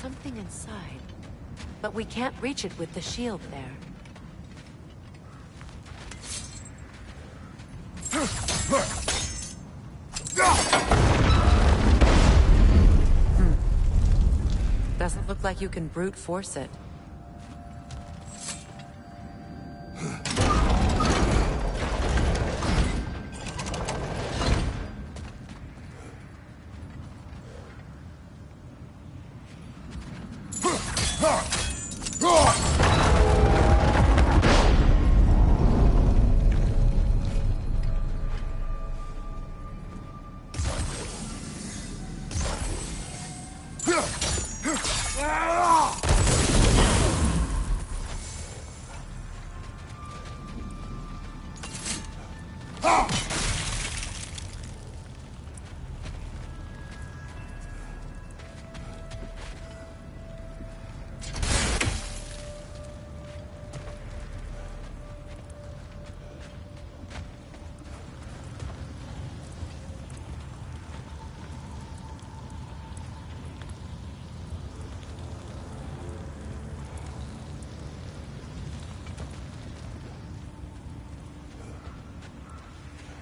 something inside, but we can't reach it with the shield there. Doesn't look like you can brute force it.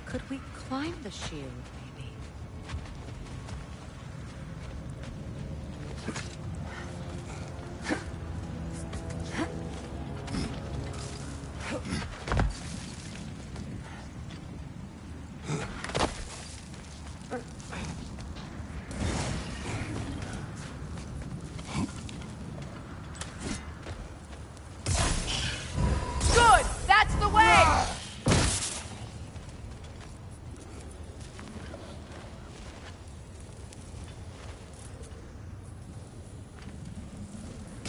Could we climb the shield, maybe? Good! That's the way!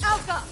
Alka!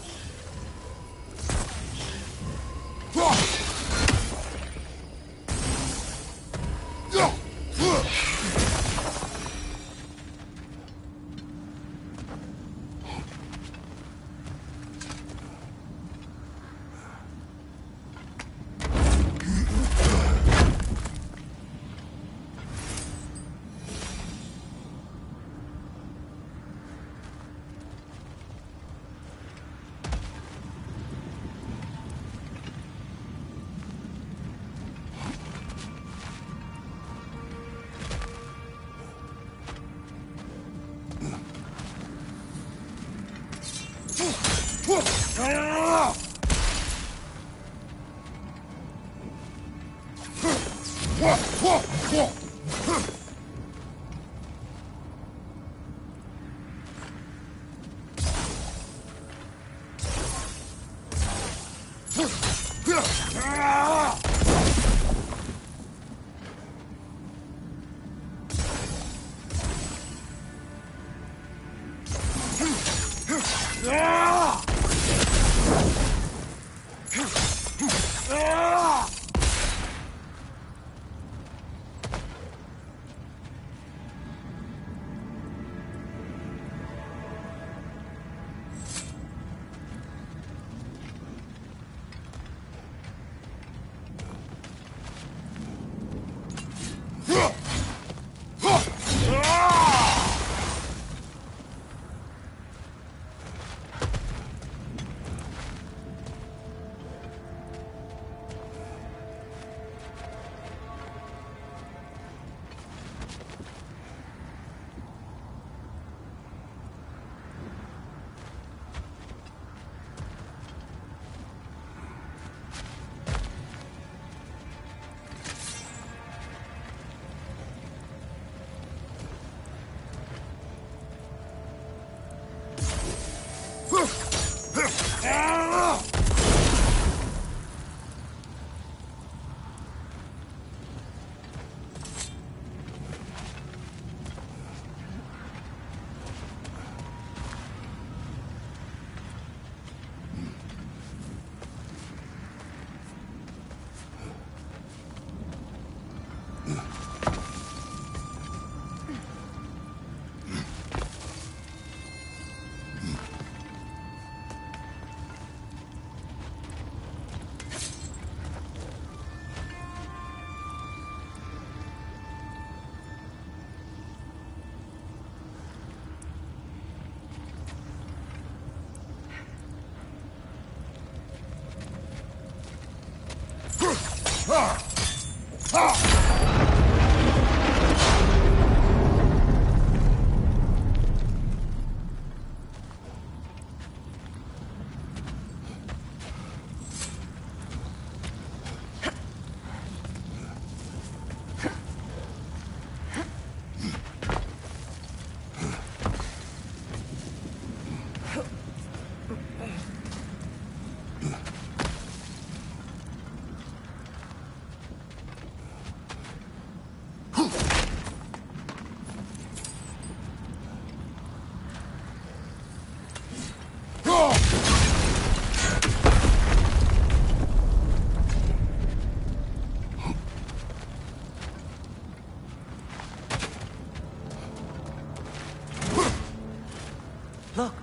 Look,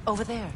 over there.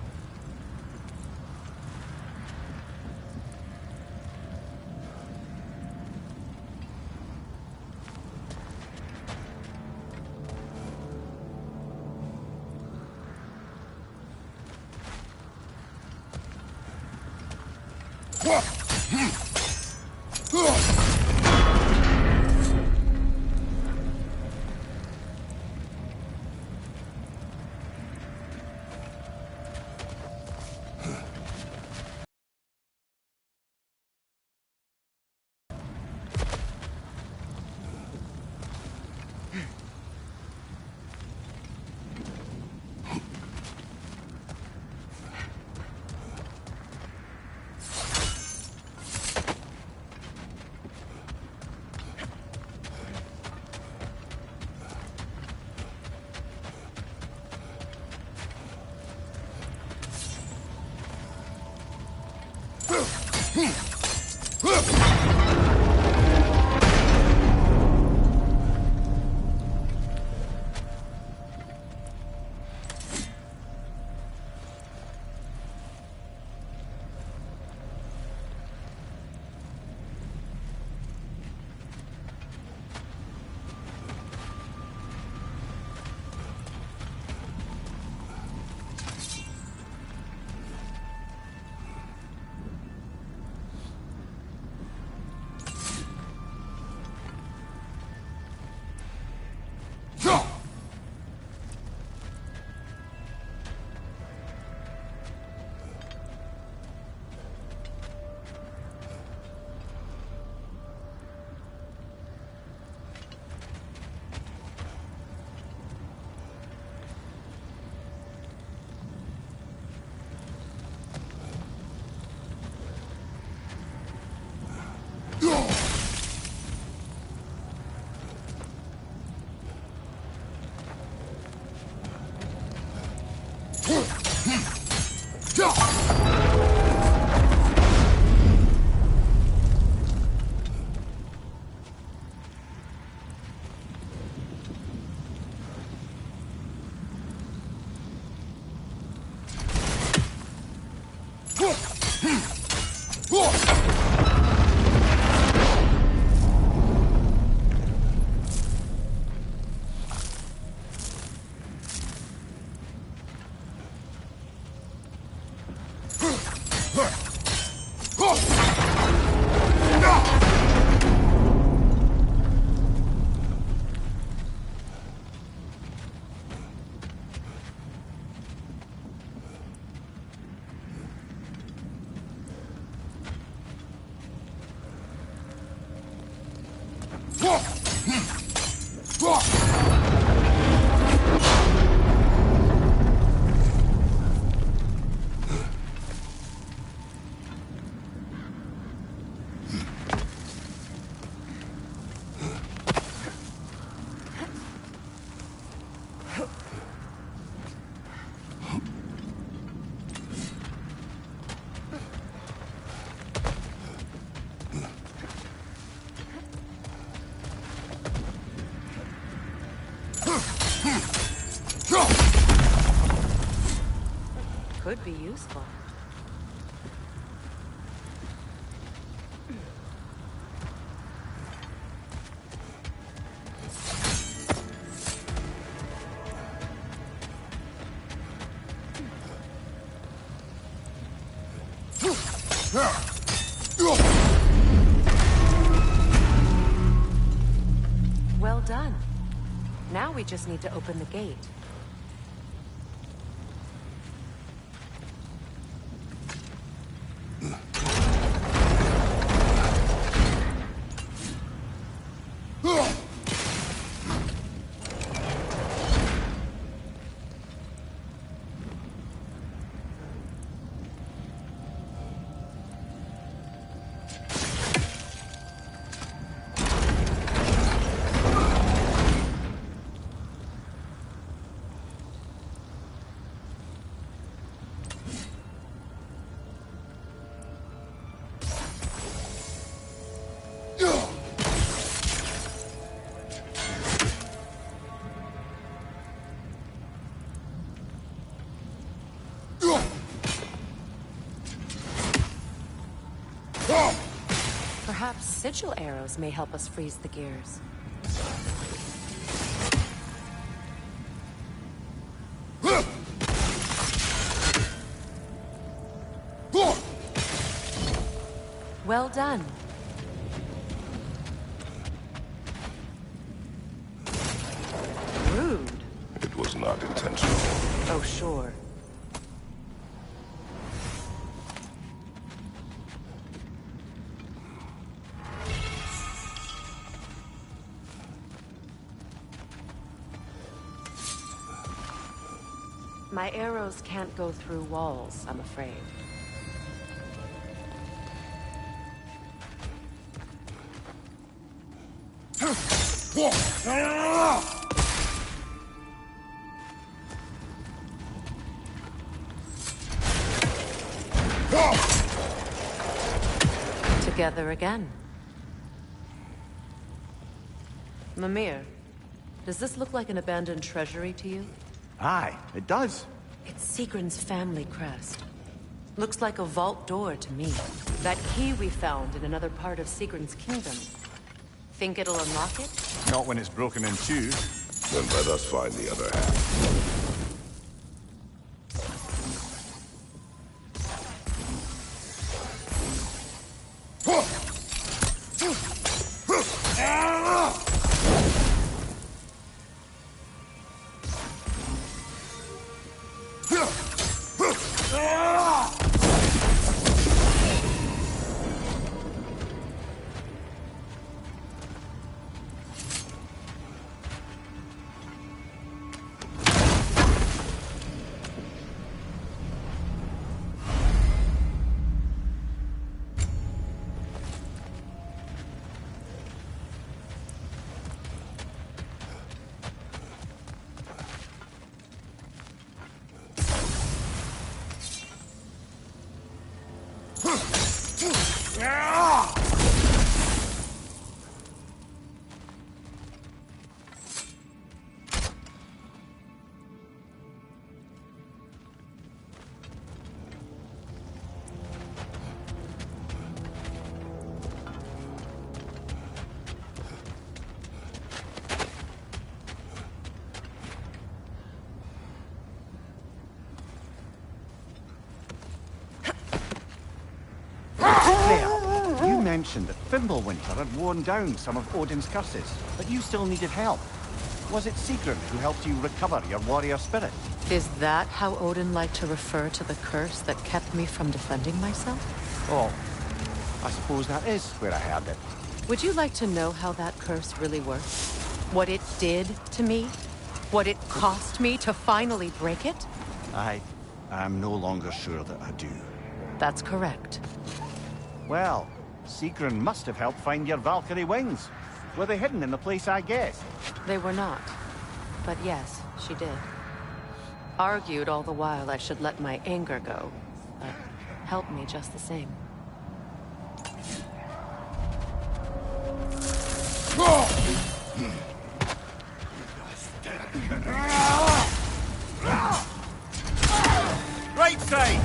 Could be useful. Well done. Now we just need to open the gate. Perhaps sigil arrows may help us freeze the gears. Well done. Rude. It was not intentional. Oh, sure. My arrows can't go through walls, I'm afraid. Together again. Mimir, does this look like an abandoned treasury to you? Aye, it does. It's Sigrun's family crest. Looks like a vault door to me. That key we found in another part of Sigrun's kingdom. Think it'll unlock it? Not when it's broken in two. Then let us find the other half. You mentioned that Fimbulwinter had worn down some of Odin's curses, but you still needed help. Was it Sigrun who helped you recover your warrior spirit? Is that how Odin liked to refer to the curse that kept me from defending myself? Oh, I suppose that is where I heard it. Would you like to know how that curse really works? What it did to me? What it cost me to finally break it? I'm no longer sure that I do. That's correct. Well, Sigrun must have helped find your Valkyrie wings. Were they hidden in the place I guessed? They were not. But yes, she did. Argued all the while I should let my anger go, but helped me just the same. Right side!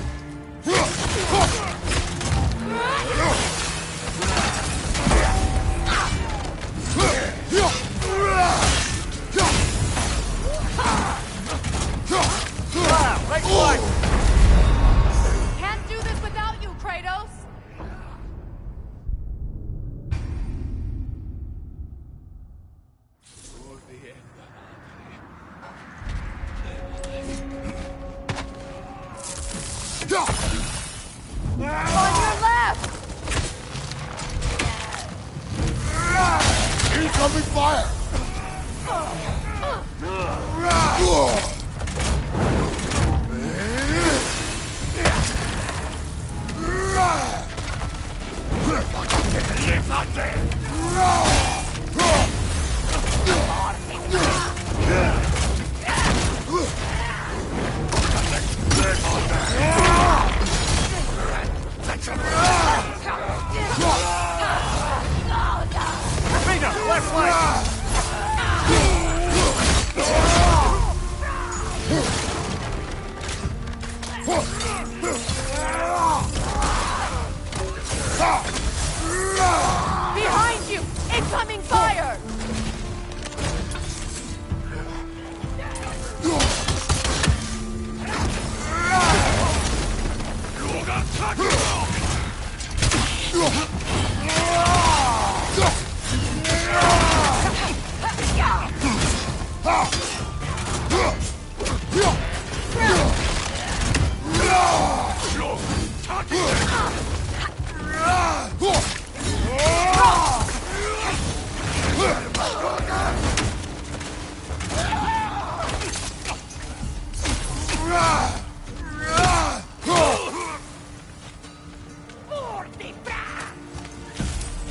Right side! Can't do this without you, Kratos! fire! Raider, left leg! Behind you! Incoming fire!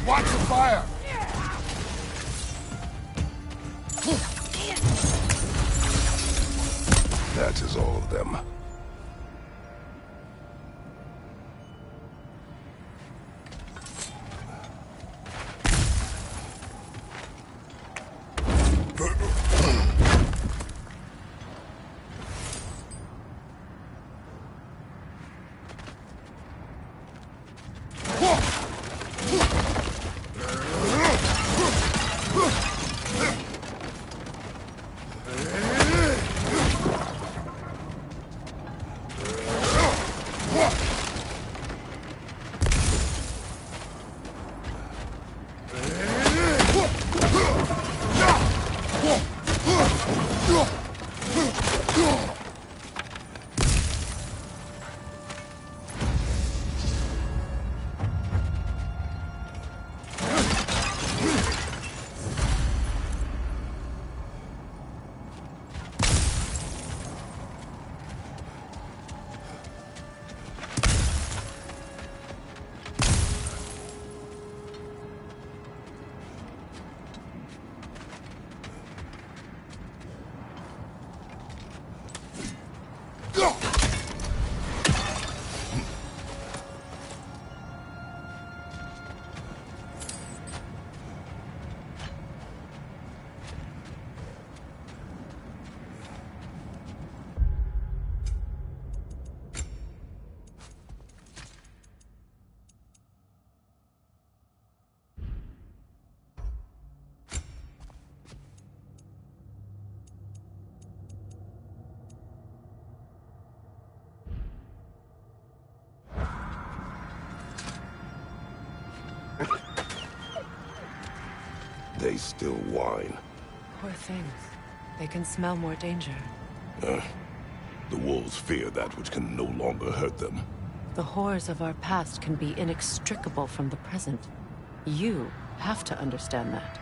Watch the fire! That is all of them. They still whine. Poor things. They can smell more danger. The wolves fear that which can no longer hurt them. The horrors of our past can be inextricable from the present. You have to understand that.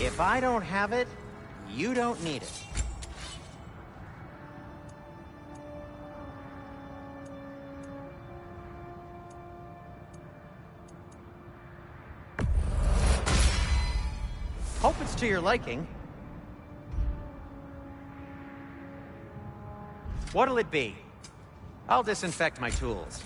If I don't have it, you don't need it. Hope it's to your liking. What'll it be? I'll disinfect my tools.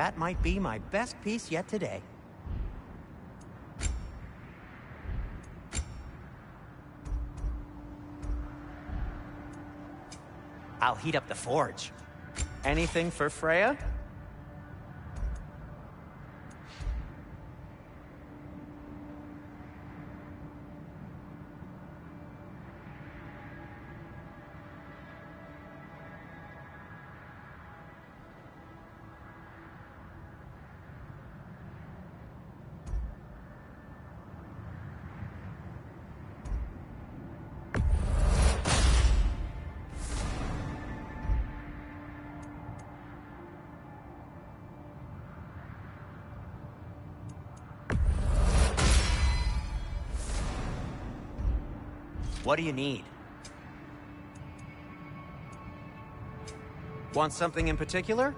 That might be my best piece yet today. I'll heat up the forge. Anything for Freya? What do you need? Want something in particular?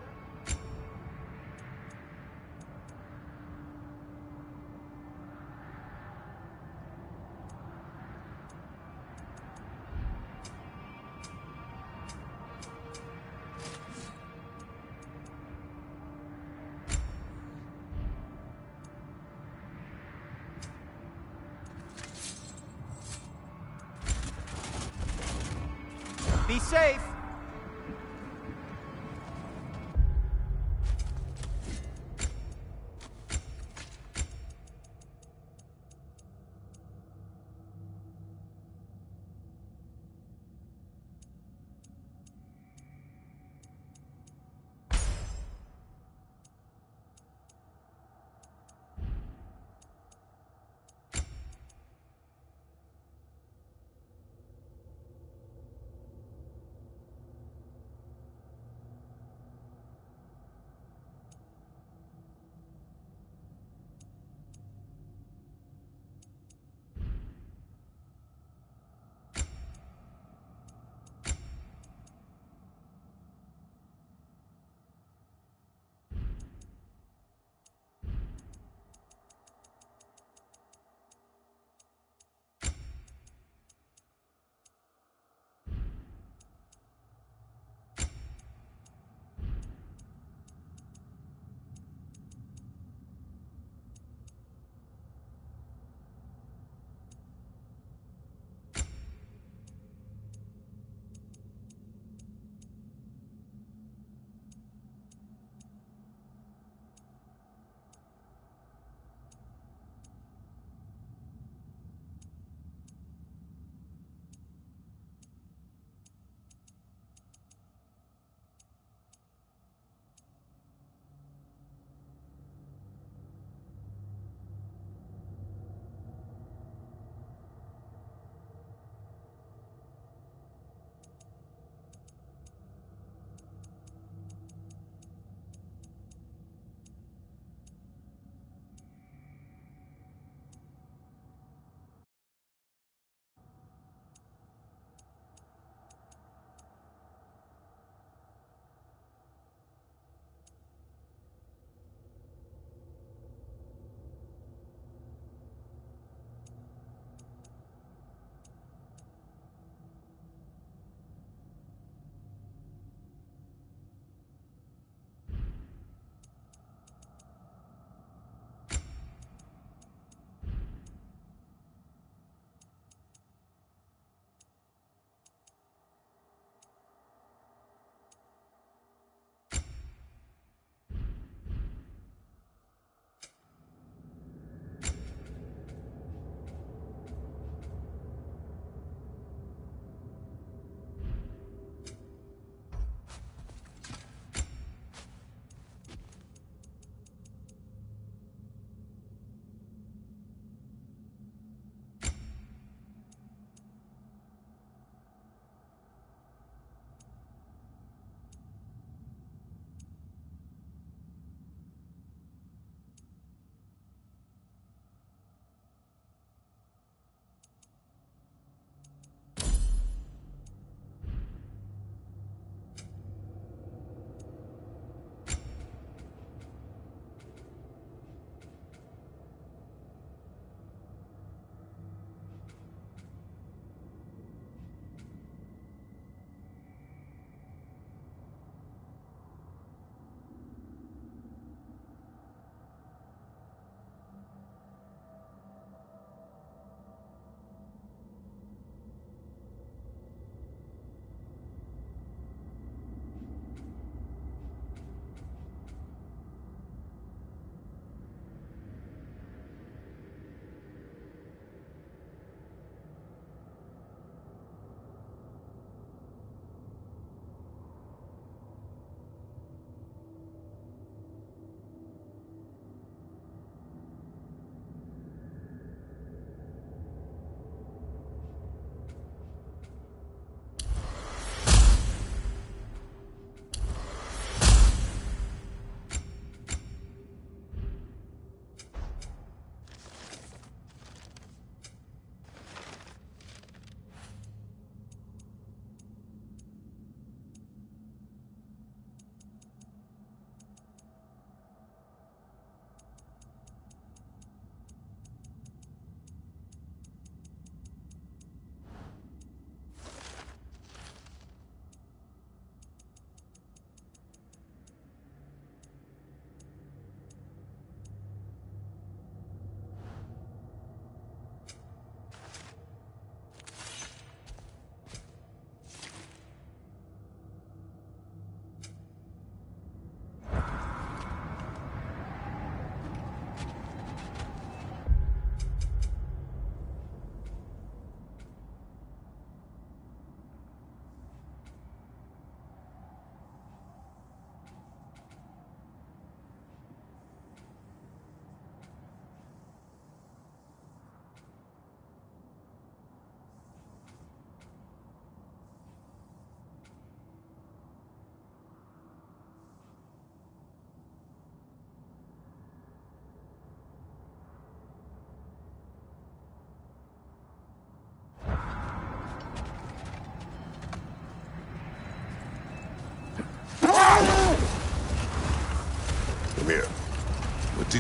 Be safe!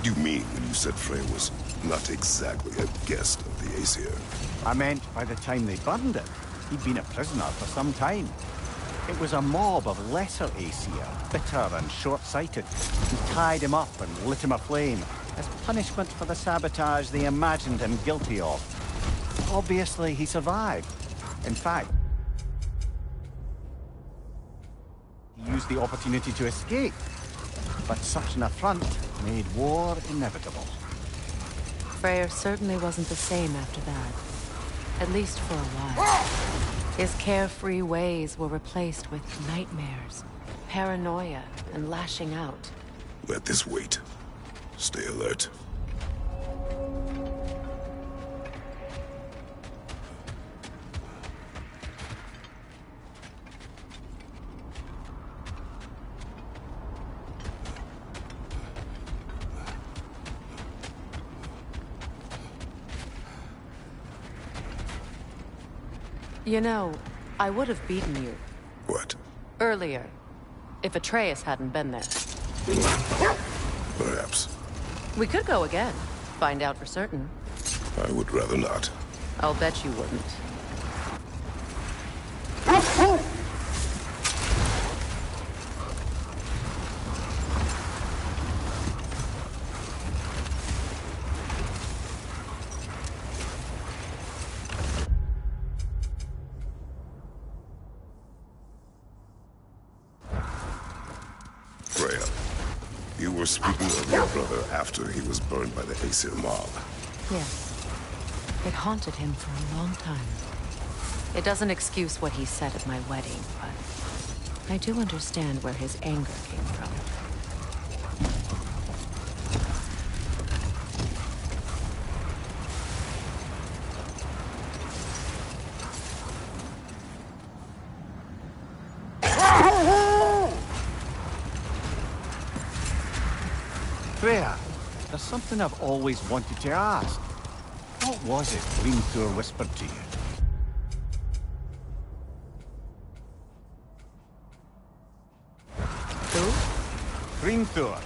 did you mean when you said Frey was not exactly a guest of the Aesir? I meant by the time they burned it, he'd been a prisoner for some time. It was a mob of lesser Aesir, bitter and short-sighted, who tied him up and lit him aflame as punishment for the sabotage they imagined him guilty of. Obviously, he survived. In fact, he used the opportunity to escape. But such an affront made war inevitable. Freyr certainly wasn't the same after that. At least for a while. His carefree ways were replaced with nightmares, paranoia, and lashing out. Let this wait. Stay alert. You know, I would have beaten you. What? Earlier. If Atreus hadn't been there. Perhaps. We could go again. Find out for certain. I would rather not. I'll bet you wouldn't. Freya, you were speaking of your brother after he was burned by the Aesir mob. Yes. It haunted him for a long time. It doesn't excuse what he said at my wedding, but I do understand where his anger came from. Freya, there's something I've always wanted to ask. What was it Hrimthur whispered to you? Who? Hrimthur,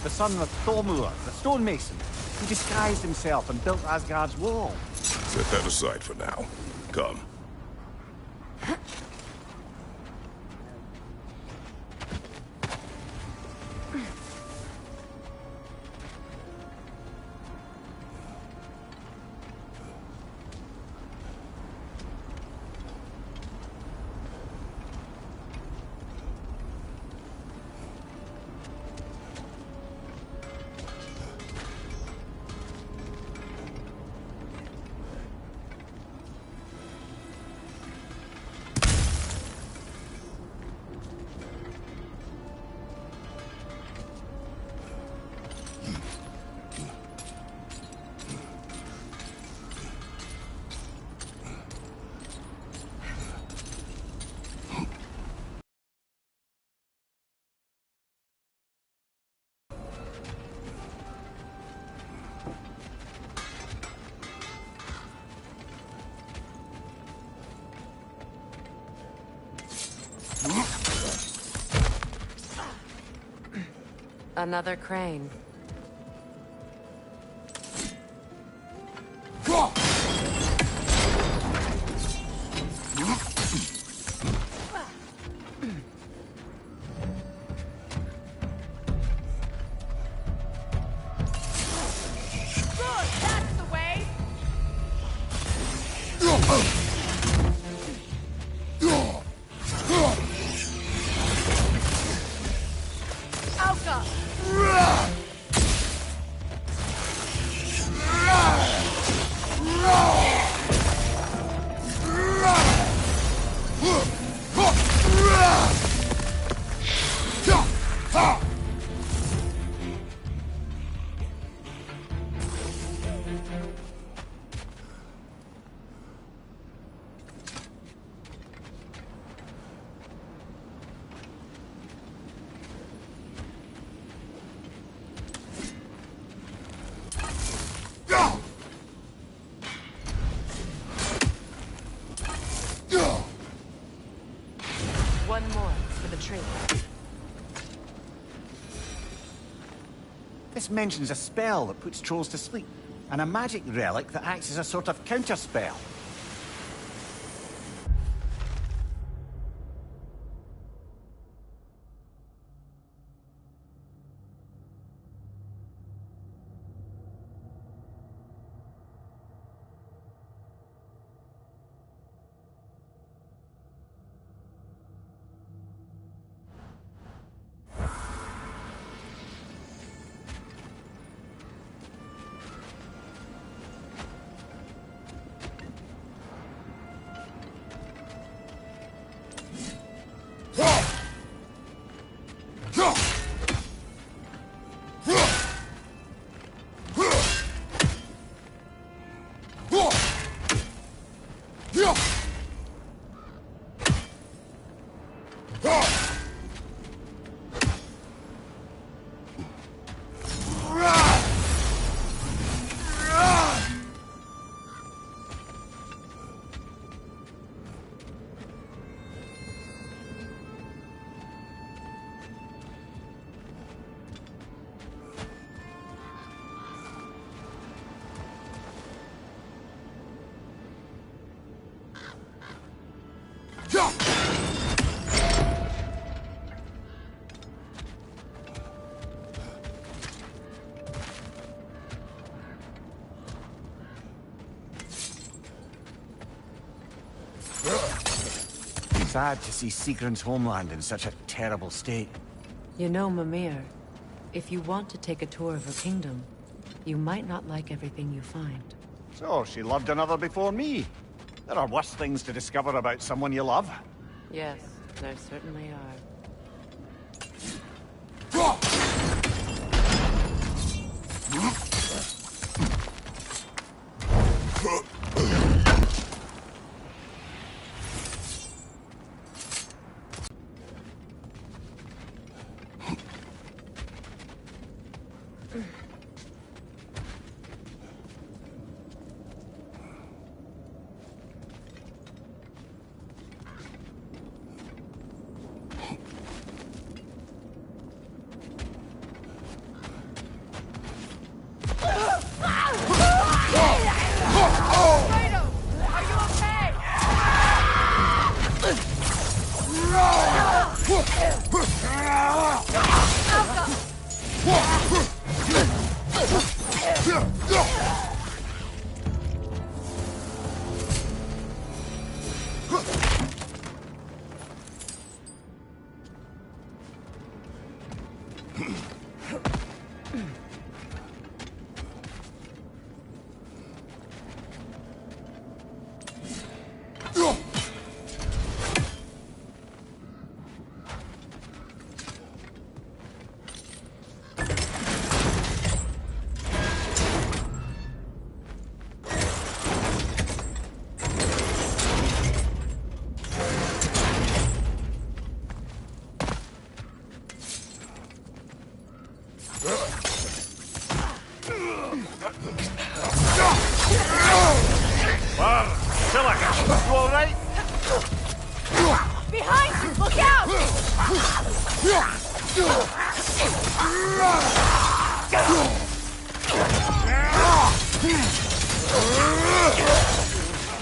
the son of Thormur, the stonemason, who disguised himself and built Asgard's wall. Set that aside for now. Come. Another crane. That's the way! Alka! One more for the tree. This mentions a spell that puts trolls to sleep, and a magic relic that acts as a sort of counterspell. Sad to see Sigrun's homeland in such a terrible state. You know, Mimir, if you want to take a tour of her kingdom, you might not like everything you find. So, she loved another before me. There are worse things to discover about someone you love. Yes, there certainly are.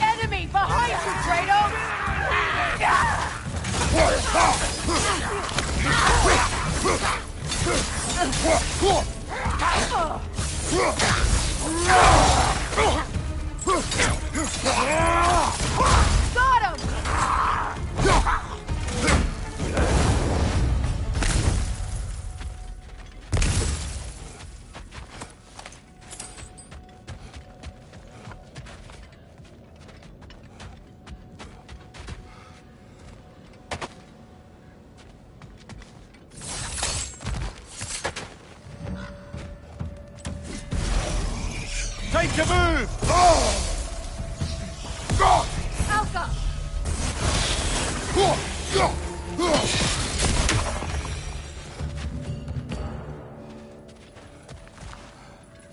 Enemy behind you, Kratos! Got him! Time to move! Alka!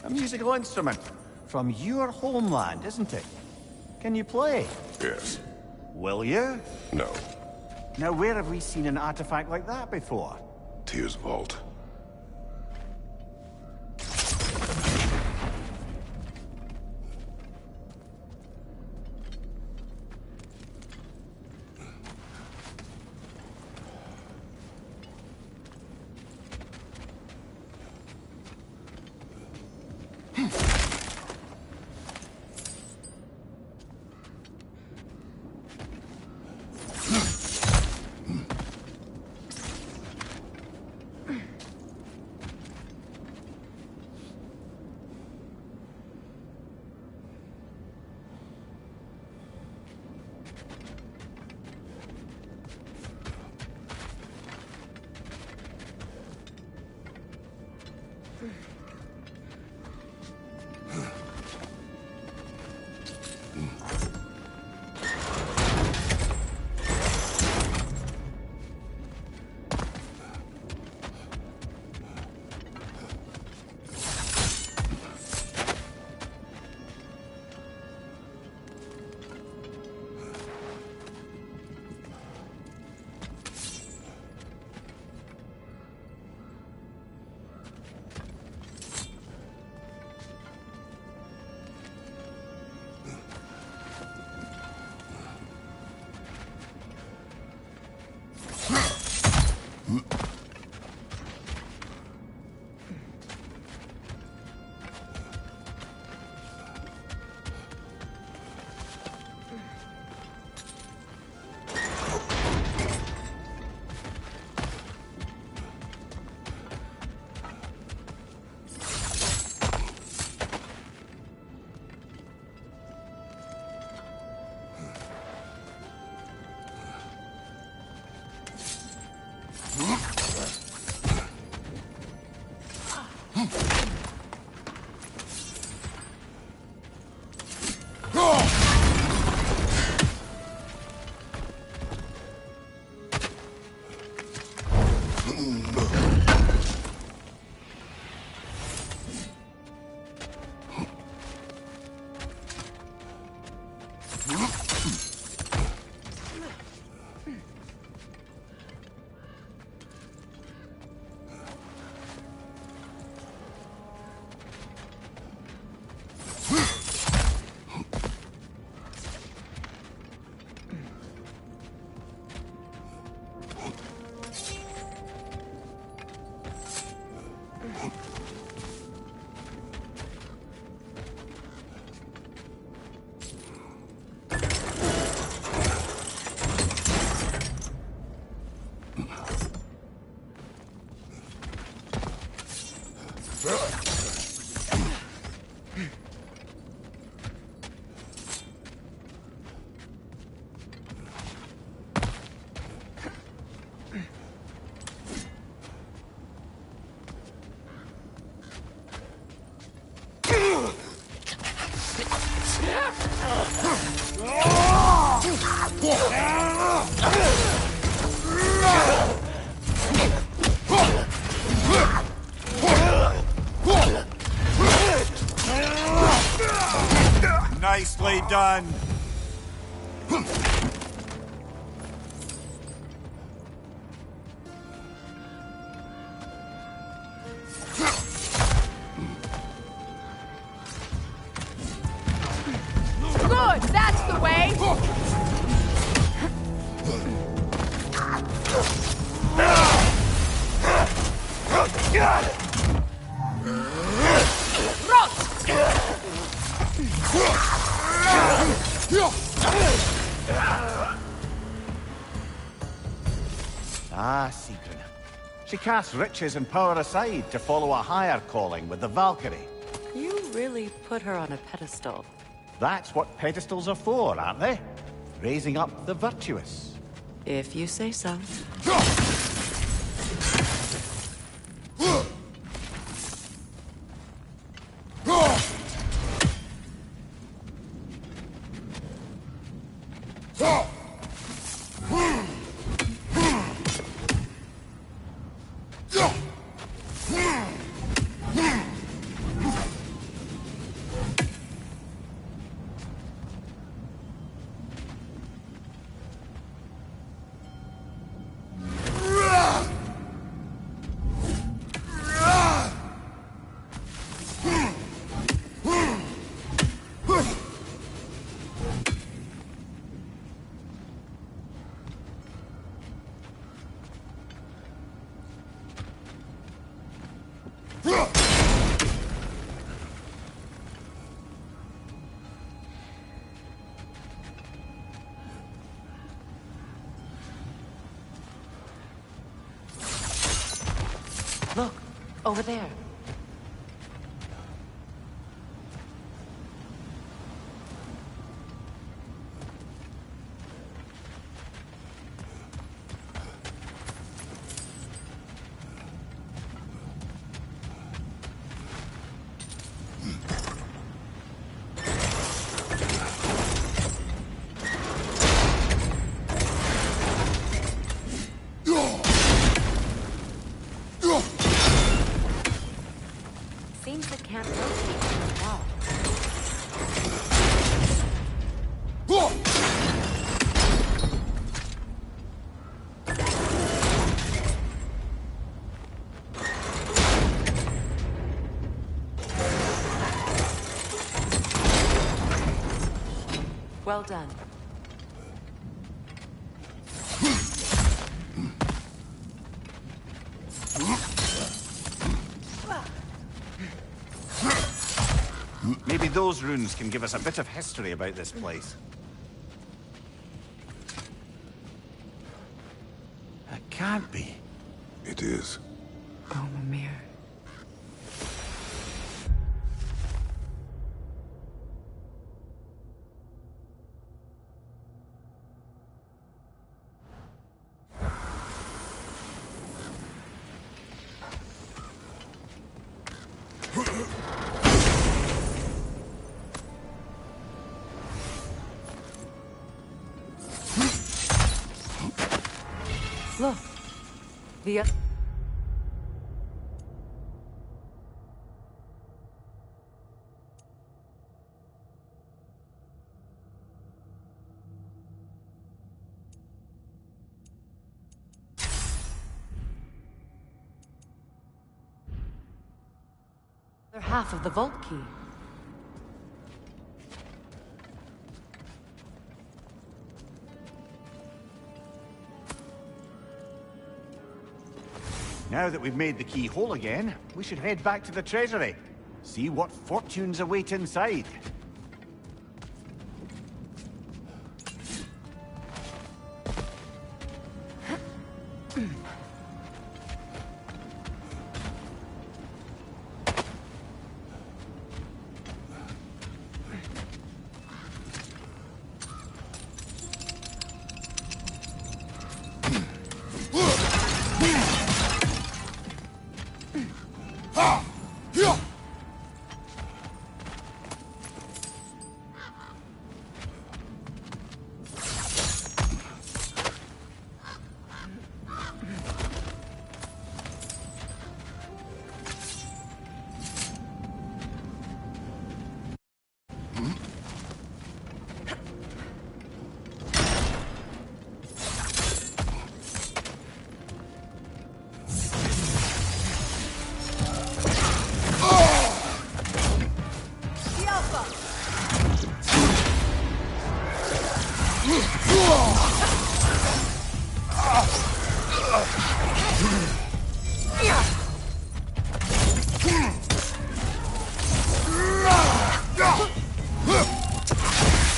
A musical instrument. From your homeland, isn't it? Can you play? Yes. Will you? No. Now, where have we seen an artifact like that before? Tyr's vault. Nicely done. Good! That's the way! Ah, Sigrun. She casts riches and power aside to follow a higher calling with the Valkyrie. You really put her on a pedestal. That's what pedestals are for, aren't they? Raising up the virtuous. If you say so. Look, over there. Seems it can't rotate very well. Well done. Maybe those runes can give us a bit of history about this place. It can't be. It is. Oh, Mimir. Look. The other half of the vault key. Now that we've made the key whole again, we should head back to the treasury. See what fortunes await inside.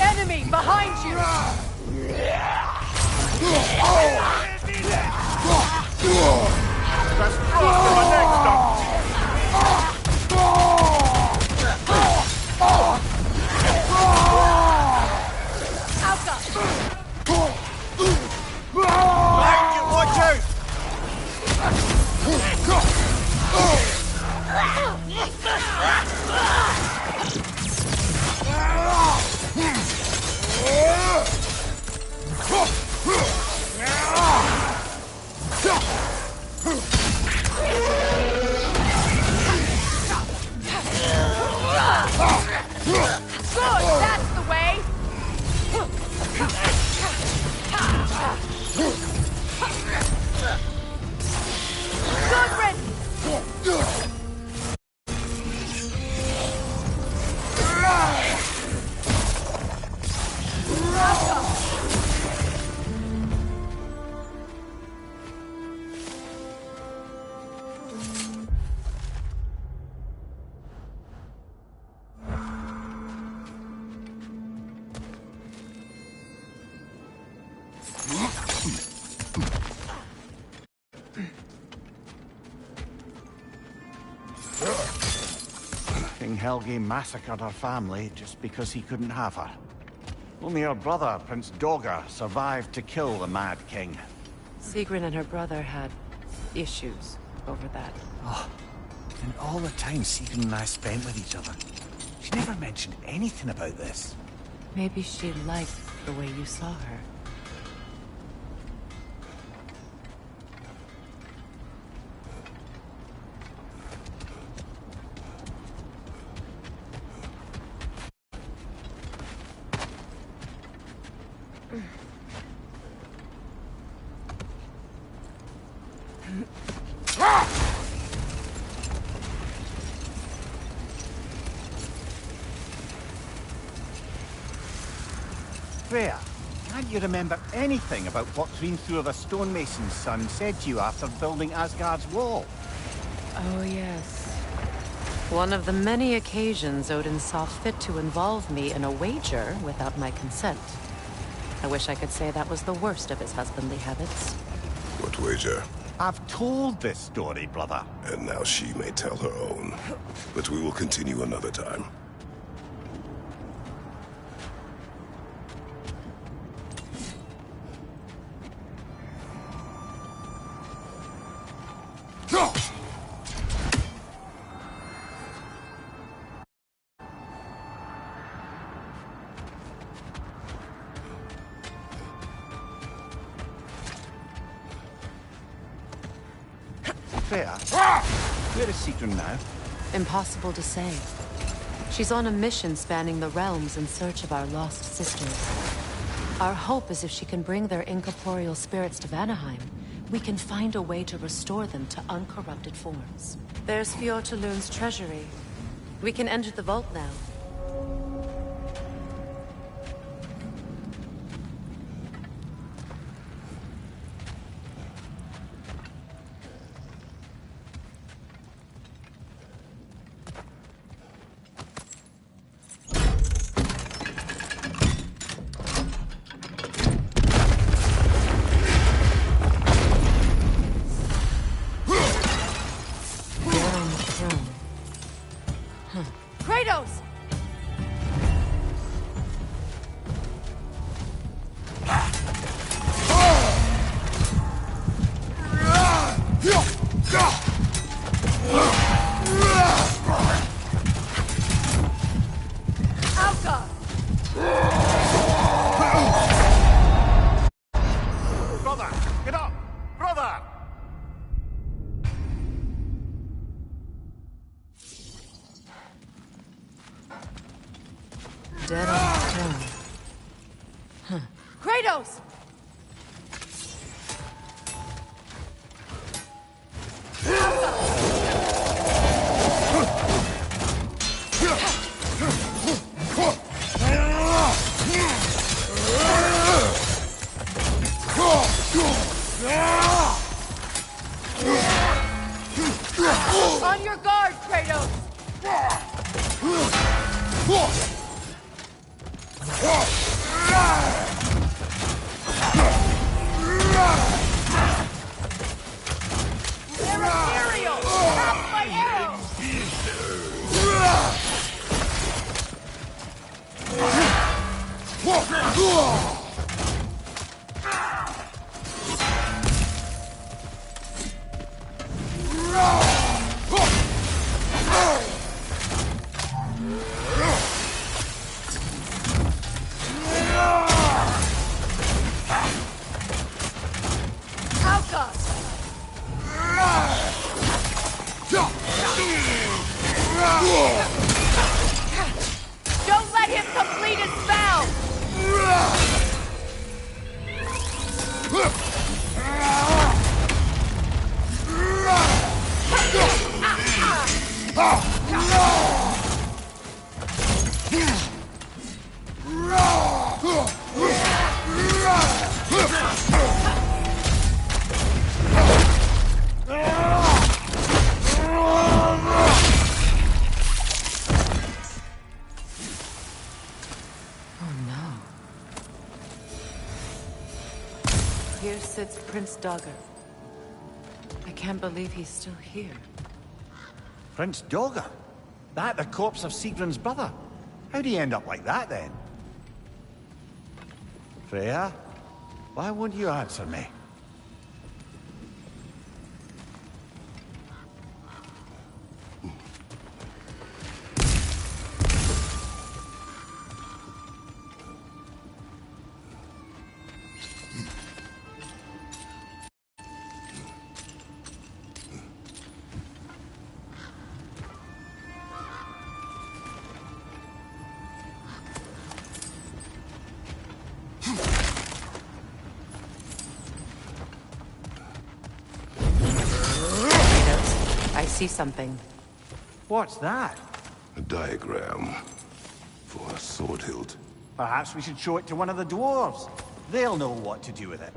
Enemy behind you! That's frost in my neck, stop! Watch out! Good, that's the way! Good riddance! King Helgi massacred her family just because he couldn't have her. Only her brother, Prince Dogr, survived to kill the Mad King. Sigrun and her brother had issues over that. Oh, and all the time Sigrun and I spent with each other. She never mentioned anything about this. Maybe she liked the way you saw her. Freya, can't you remember anything about what Hrimthur the stonemason's son said to you after building Asgard's wall? Oh, yes. One of the many occasions Odin saw fit to involve me in a wager without my consent. I wish I could say that was the worst of his husbandly habits. What wager? I've told this story, brother. And now she may tell her own. But we will continue another time. Freya, where is Sigrun now? Impossible to say. She's on a mission spanning the realms in search of our lost sisters. Our hope is if she can bring their incorporeal spirits to Vanaheim, we can find a way to restore them to uncorrupted forms. There's Fjortulun's treasury. We can enter the vault now. Kratos! Alka! Brother, get up! Brother! Dead on the throne. Kratos! Don't let him complete his spell! Here sits Prince Dagger. I can't believe he's still here. Prince Dagger? That the corpse of Sigrun's brother? How'd he end up like that, then? Freya? Why won't you answer me? I see something. What's that? A diagram for a sword hilt. Perhaps we should show it to one of the dwarves. They'll know what to do with it.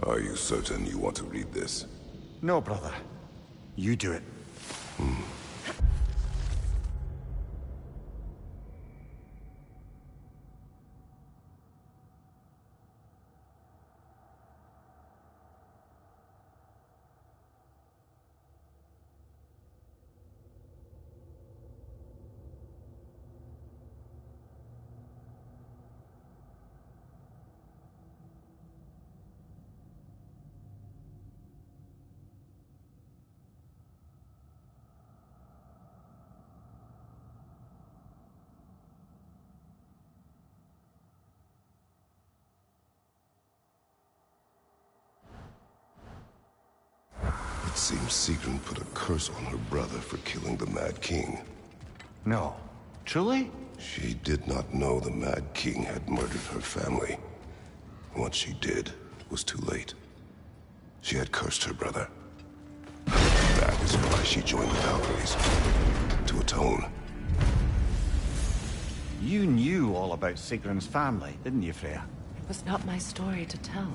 Are you certain you want to read this? No, brother. You do it. It seems Sigrun put a curse on her brother for killing the Mad King. No. Truly? She did not know the Mad King had murdered her family. Once she did, it was too late. She had cursed her brother. That is why she joined the Valkyries. To atone. You knew all about Sigrun's family, didn't you, Freya? It was not my story to tell.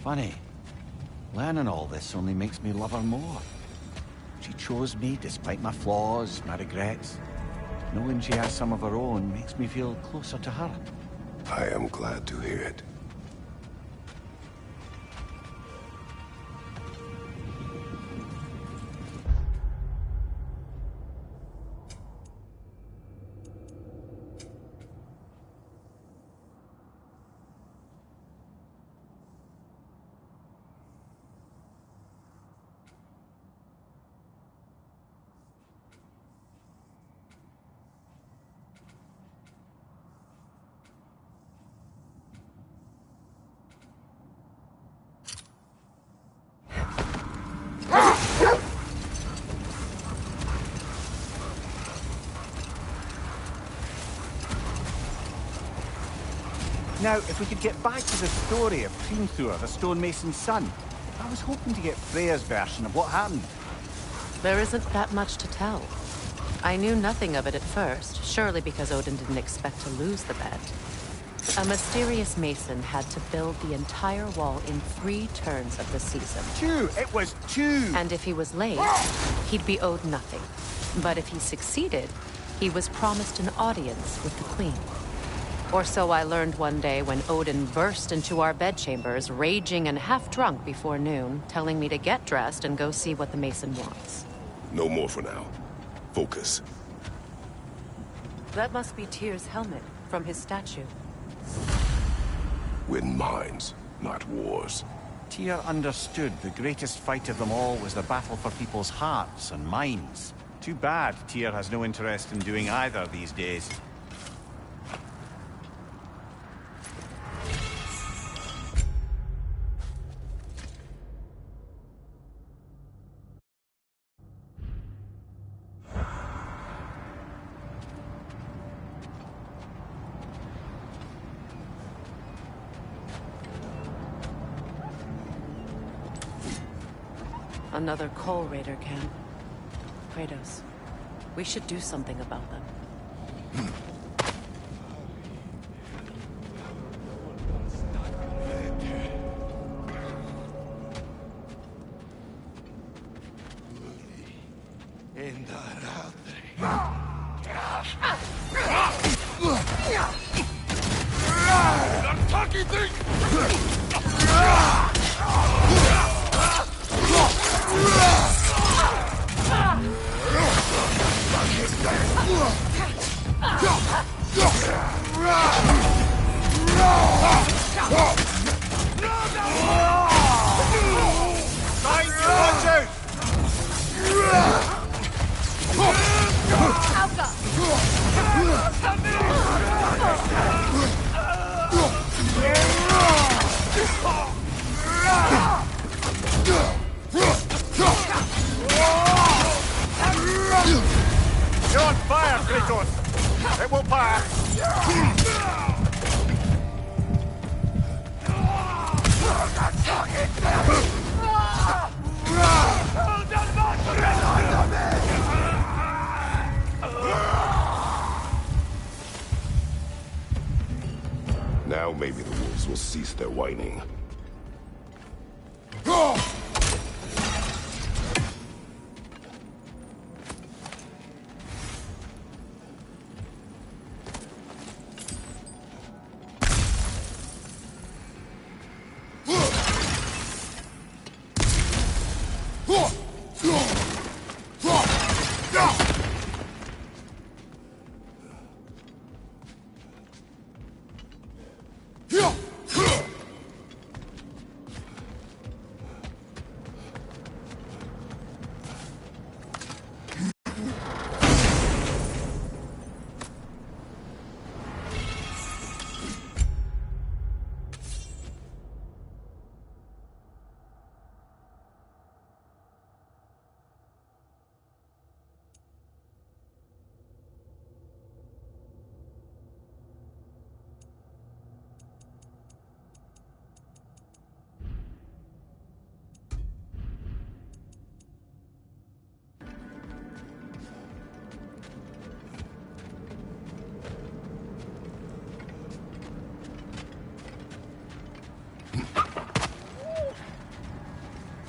Funny. Learning all this only makes me love her more. She chose me despite my flaws, my regrets. Knowing she has some of her own makes me feel closer to her. I am glad to hear it. Now, if we could get back to the story of Hrimthur, the stonemason's son, I was hoping to get Freya's version of what happened. There isn't that much to tell. I knew nothing of it at first, surely because Odin didn't expect to lose the bet. A mysterious mason had to build the entire wall in 3 turns of the season. 2! It was 2! And if he was late, he'd be owed nothing. But if he succeeded, he was promised an audience with the queen. Or so I learned one day when Odin burst into our bedchambers, raging and half-drunk before noon, telling me to get dressed and go see what the Mason wants. No more for now. Focus. That must be Tyr's helmet, from his statue. Win minds, not wars. Tyr understood the greatest fight of them all was the battle for people's hearts and minds. Too bad Tyr has no interest in doing either these days. Another Coal Raider camp. Kratos, we should do something about them. You're on fire, Kratos! It will pass! Now maybe the wolves will cease their whining.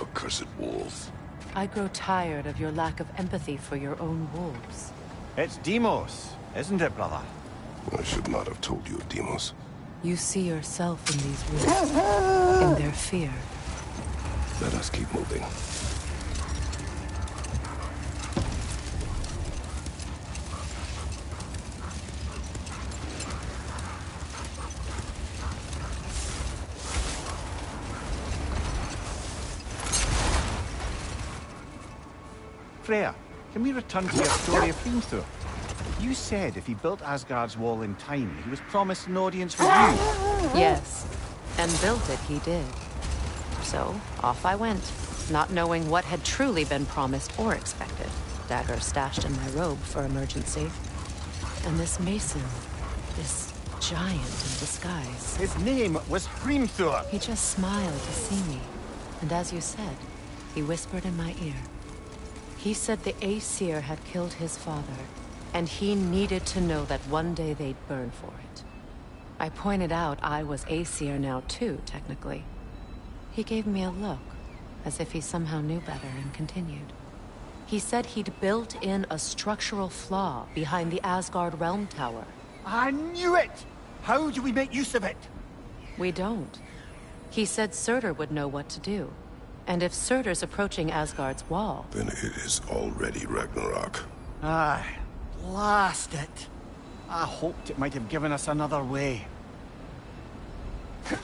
Accursed wolves. I grow tired of your lack of empathy for your own wolves. It's Deimos, isn't it, brother? I should not have told you of Deimos. You see yourself in these wolves, in their fear. Let us keep moving. Freya, can we return to your story of Hrimthur? You said if he built Asgard's wall in time, he was promised an audience with you. Yes, and built it he did. So, off I went, not knowing what had truly been promised or expected. Dagger stashed in my robe for emergency. And this mason, this giant in disguise. His name was Hrimthur. He just smiled to see me. And as you said, he whispered in my ear. He said the Aesir had killed his father, and he needed to know that one day they'd burn for it. I pointed out I was Aesir now too, technically. He gave me a look, as if he somehow knew better, and continued. He said he'd built in a structural flaw behind the Asgard Realm Tower. I knew it! How do we make use of it? We don't. He said Surtur would know what to do. And if Surtur's approaching Asgard's wall... Then it is already Ragnarok. Aye, blast it. I hoped it might have given us another way.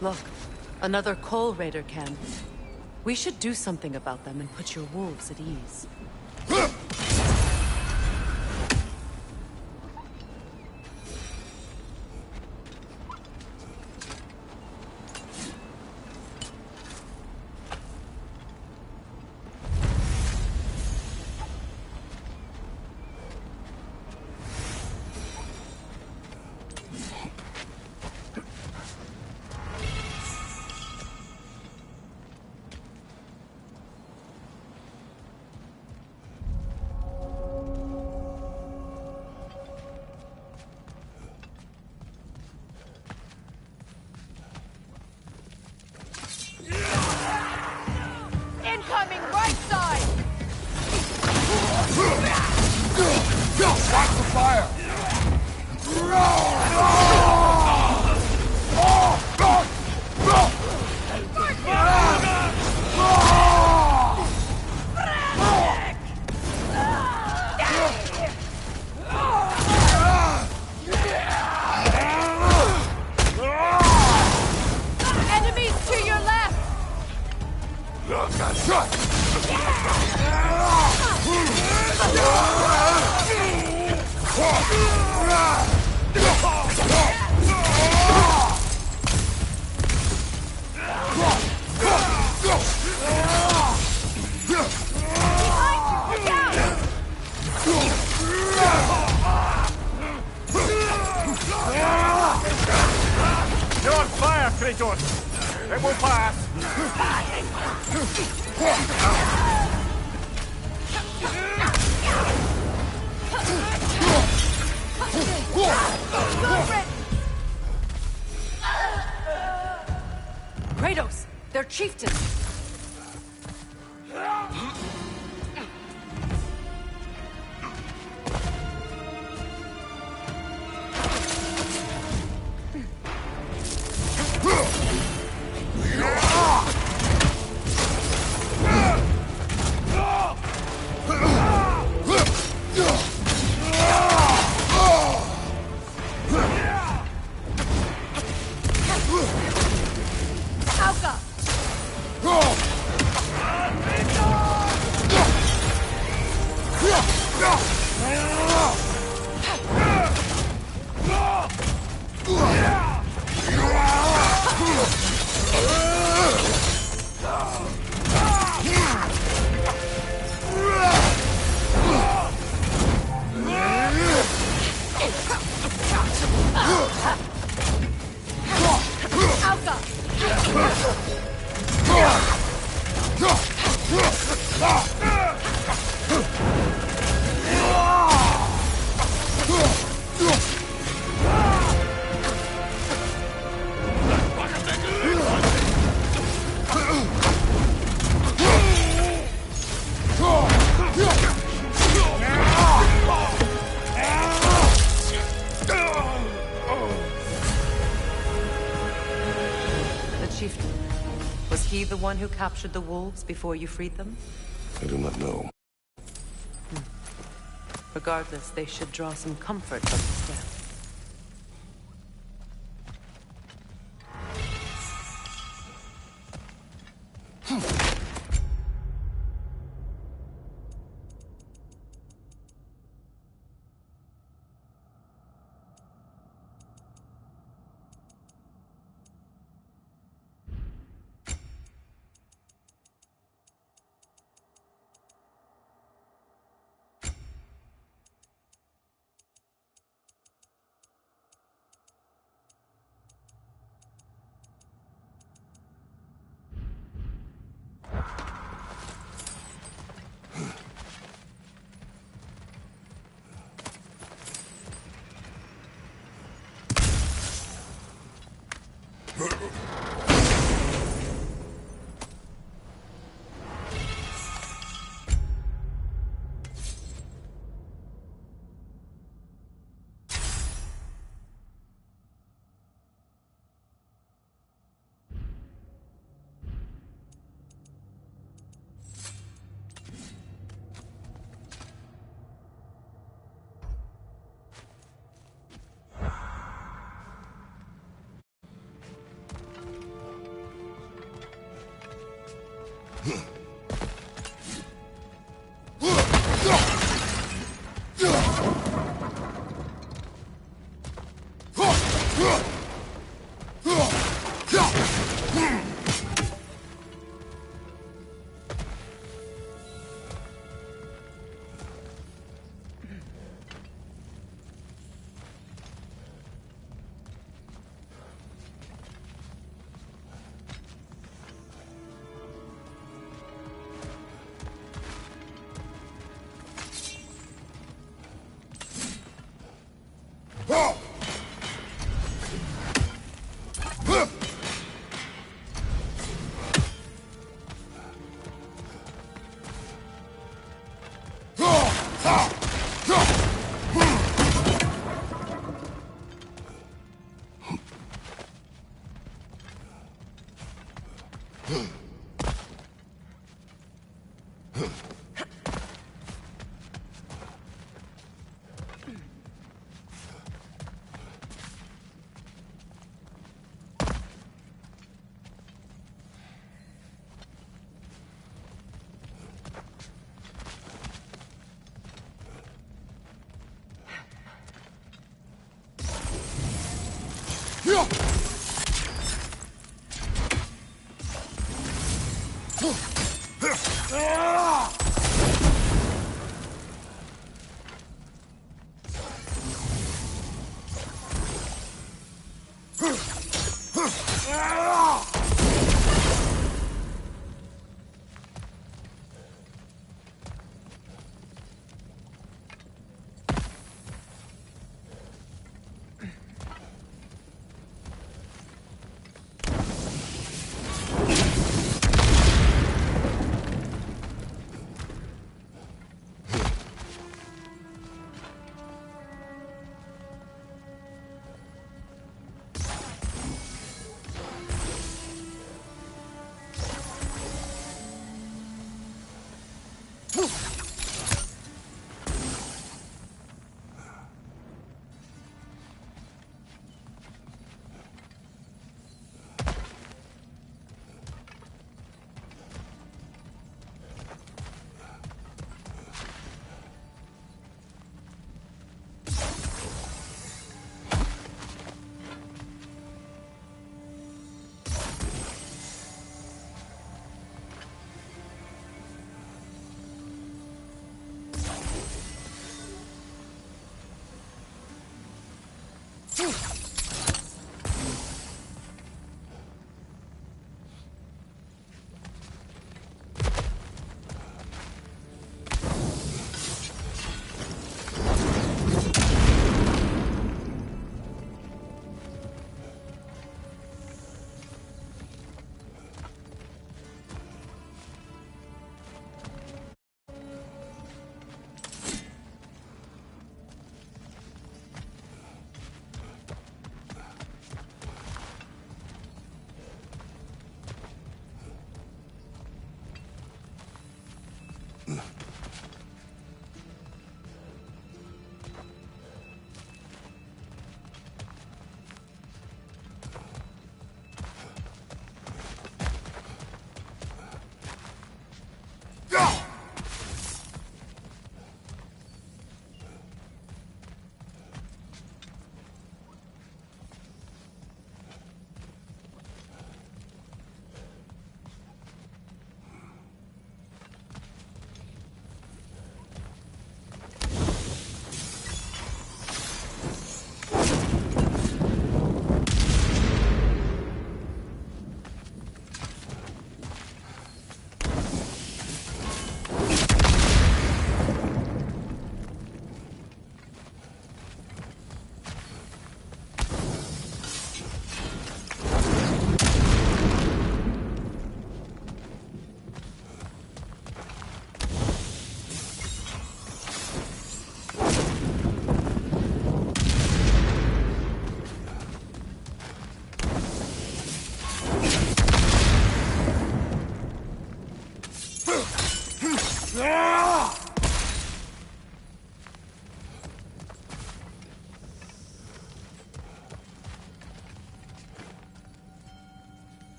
Look, another Coal Raider camp. We should do something about them and put your wolves at ease. Incoming right side! Watch the fire! Enemies to your left! You're on fire, Kratos! It will pass! Kratos! They're chieftains! Chieftain, was he the one who captured the wolves before you freed them? I do not know. Regardless, they should draw some comfort from his death.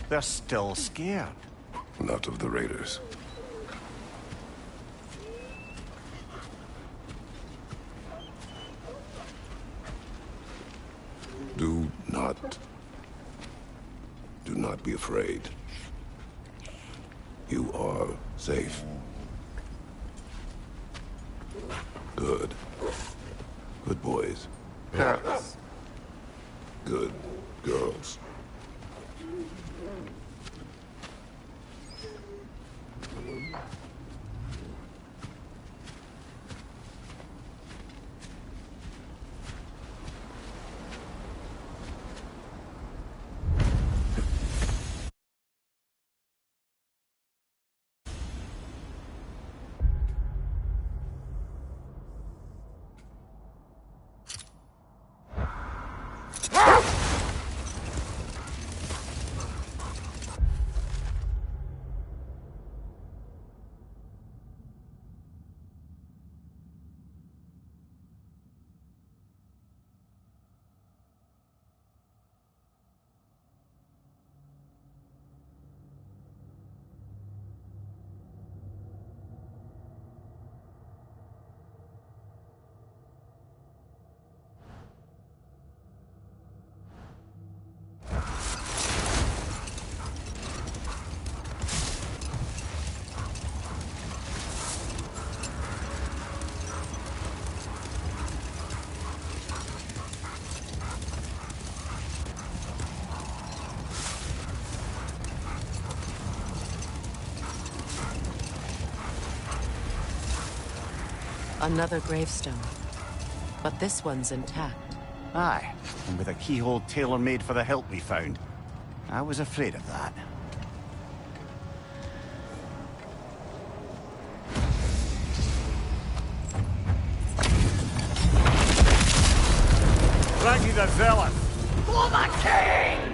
They're still scared. Not of the raiders. Do not be afraid. You are safe. Good. Good boys. Girls. Good girls. Another gravestone. But this one's intact. Aye, and with a keyhole tailor-made for the hilt we found. I was afraid of that. Raggy the Zealot! For the king!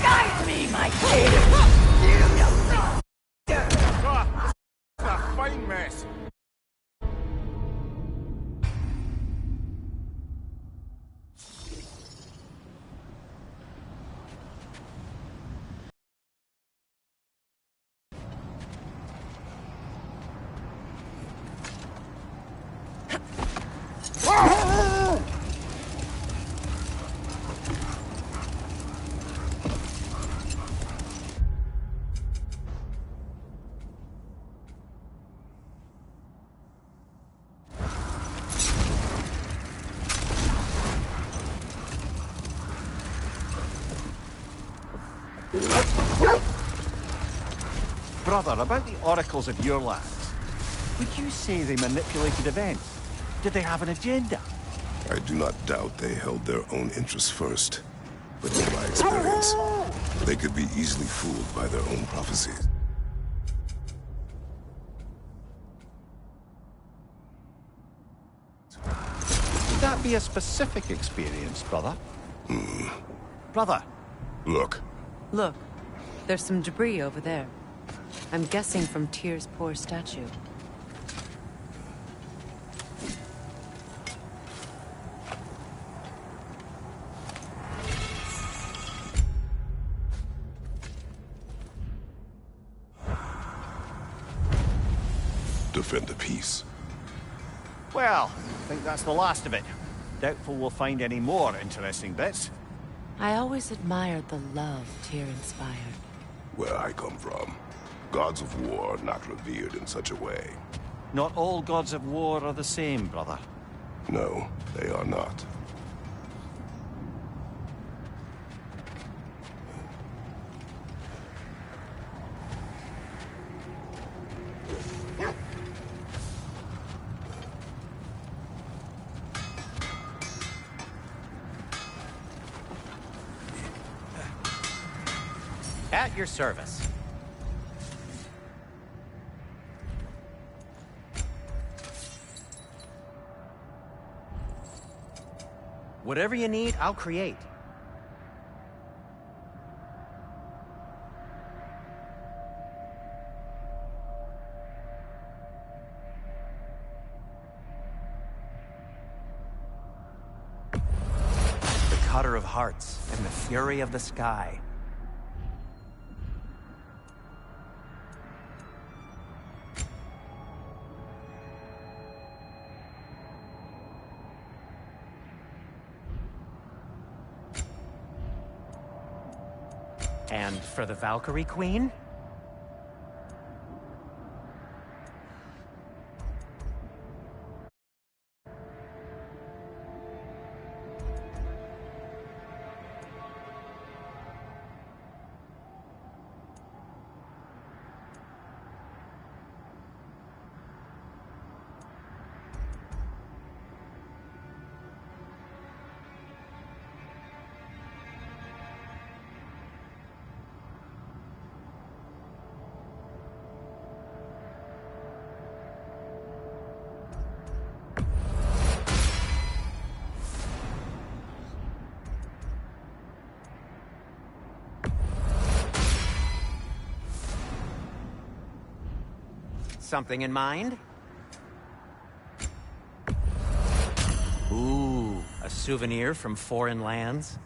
Guide me, my king! A fine mess. Brother, about the oracles of your lands, would you say they manipulated events? Did they have an agenda? I do not doubt they held their own interests first. But in my experience, they could be easily fooled by their own prophecies. Would that be a specific experience, brother? Brother! Look, Look, there's some debris over there. I'm guessing from Tyr's poor statue. defend the peace. Well, I think that's the last of it. Doubtful we'll find any more interesting bits. I always admired the love Tyr inspired. Where I come from, gods of war are not revered in such a way. Not all gods of war are the same, brother. No, they are not. At your service. Whatever you need, I'll create. cutter of hearts and the fury of the sky. And for the Valkyrie Queen? Something in mind? Ooh, a souvenir from foreign lands?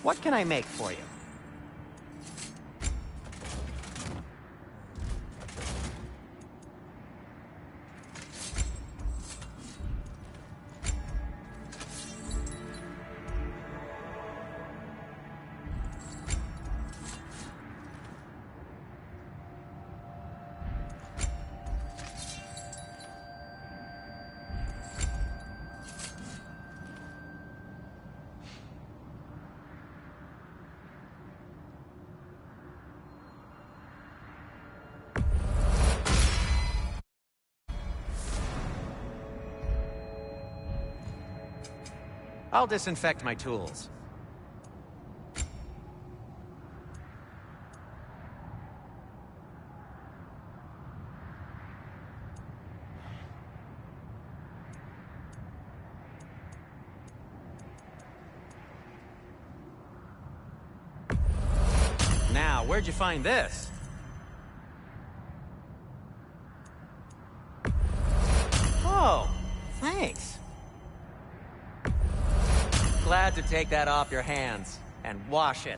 What can I make for you? I'll disinfect my tools. Now, where'd you find this? Oh, thanks. Glad to take that off your hands and wash it.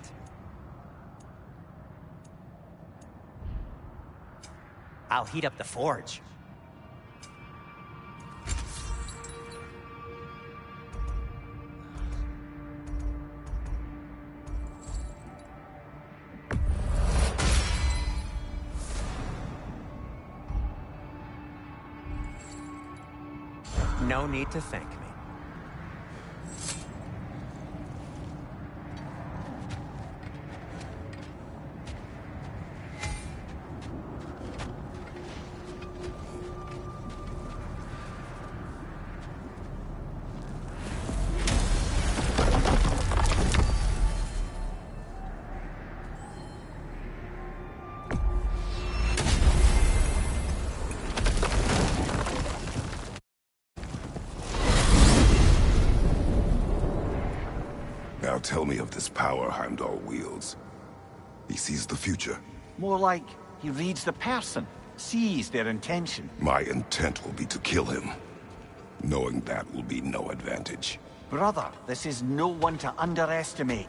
I'll heat up the forge. No need to thank me. Now tell me of this power Heimdall wields. He sees the future. More like he reads the person, sees their intention. My intent will be to kill him. Knowing that will be no advantage. Brother, this is no one to underestimate.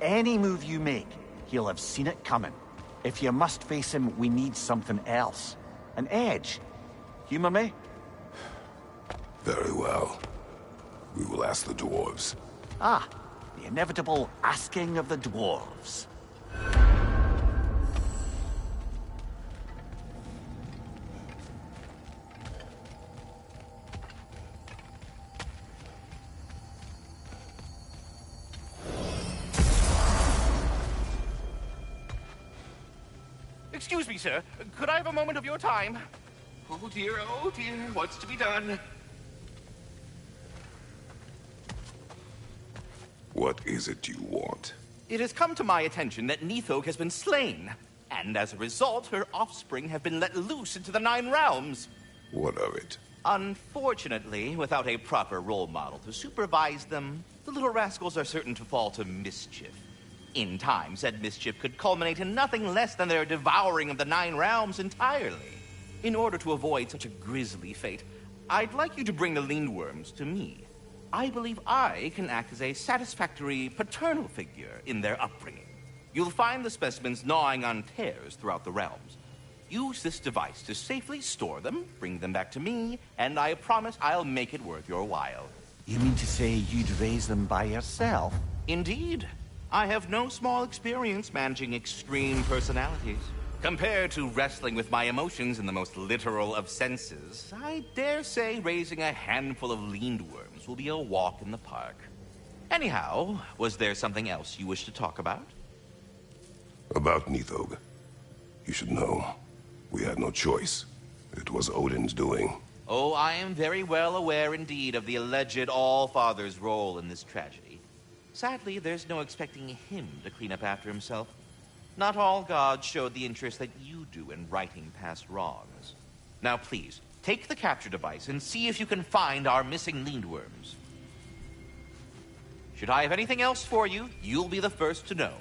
Any move you make, he'll have seen it coming. If you must face him, we need something else. An edge. Humor me? Very well. We will ask the dwarves. Ah, the inevitable asking of the dwarves. Excuse me, sir. Could I have a moment of your time? Oh dear, what's to be done? What is it you want? It has come to my attention that Nithog has been slain, and as a result, her offspring have been let loose into the Nine Realms. What of it? Unfortunately, without a proper role model to supervise them, the little rascals are certain to fall to mischief. In time, said mischief could culminate in nothing less than their devouring of the Nine Realms entirely. In order to avoid such a grisly fate, I'd like you to bring the Lindworms to me. I believe I can act as a satisfactory paternal figure in their upbringing. You'll find the specimens gnawing on tears throughout the realms. Use this device to safely store them, bring them back to me, and I promise I'll make it worth your while. You mean to say you'd raise them by yourself? Indeed. I have no small experience managing extreme personalities. Compared to wrestling with my emotions in the most literal of senses, I dare say raising a handful of Lindworms will be a walk in the park. Anyhow, was there something else you wish to talk about? About Nithog. You should know. We had no choice. It was Odin's doing. Oh, I am very well aware indeed of the alleged All-Father's role in this tragedy. Sadly, there's no expecting him to clean up after himself. Not all gods showed the interest that you do in righting past wrongs. Now please, take the capture device and see if you can find our missing Lindworms. Should I have anything else for you, you'll be the first to know.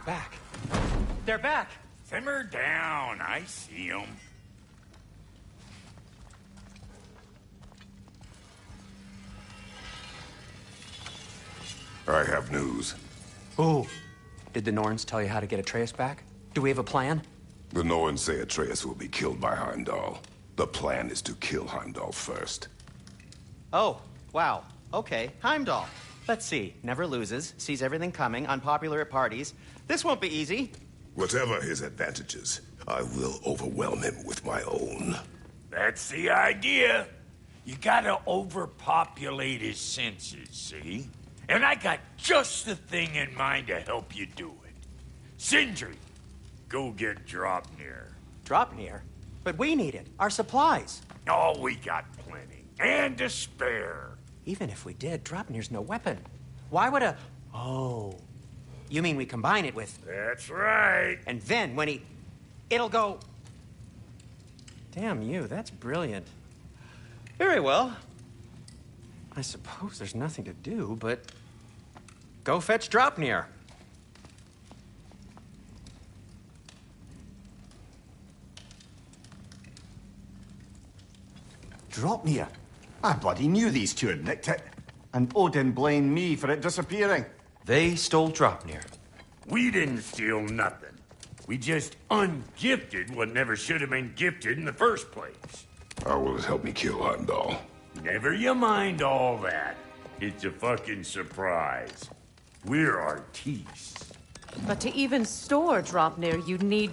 They're back. They're back! Simmer down. I see them. I have news. Oh. Did the Norns tell you how to get Atreus back? Do we have a plan? The Norns say Atreus will be killed by Heimdall. The plan is to kill Heimdall first. Oh, wow. Okay, Heimdall. Let's see. Never loses, sees everything coming, unpopular at parties. This won't be easy. Whatever his advantages, I will overwhelm him with my own. That's the idea. You gotta overpopulate his senses, see? And I got just the thing in mind to help you do it. Sindri, go get Draupnir. Draupnir? But we need it. Our supplies. Oh, we got plenty. And to spare. Even if we did, Draupnir's no weapon. Why would a... Oh. You mean we combine it with... That's right. And then when he... It'll go... Damn you, that's brilliant. Very well. I suppose there's nothing to do, but... Go fetch Draupnir. Draupnir? I bloody knew these two had nicked it. And Odin blamed me for it disappearing. They stole Draupnir. We didn't steal nothing. We just ungifted what never should have been gifted in the first place. How will it help me kill Heimdall? Never you mind all that. It's a fucking surprise. We're artistes. But to even store Draupnir, you'd need...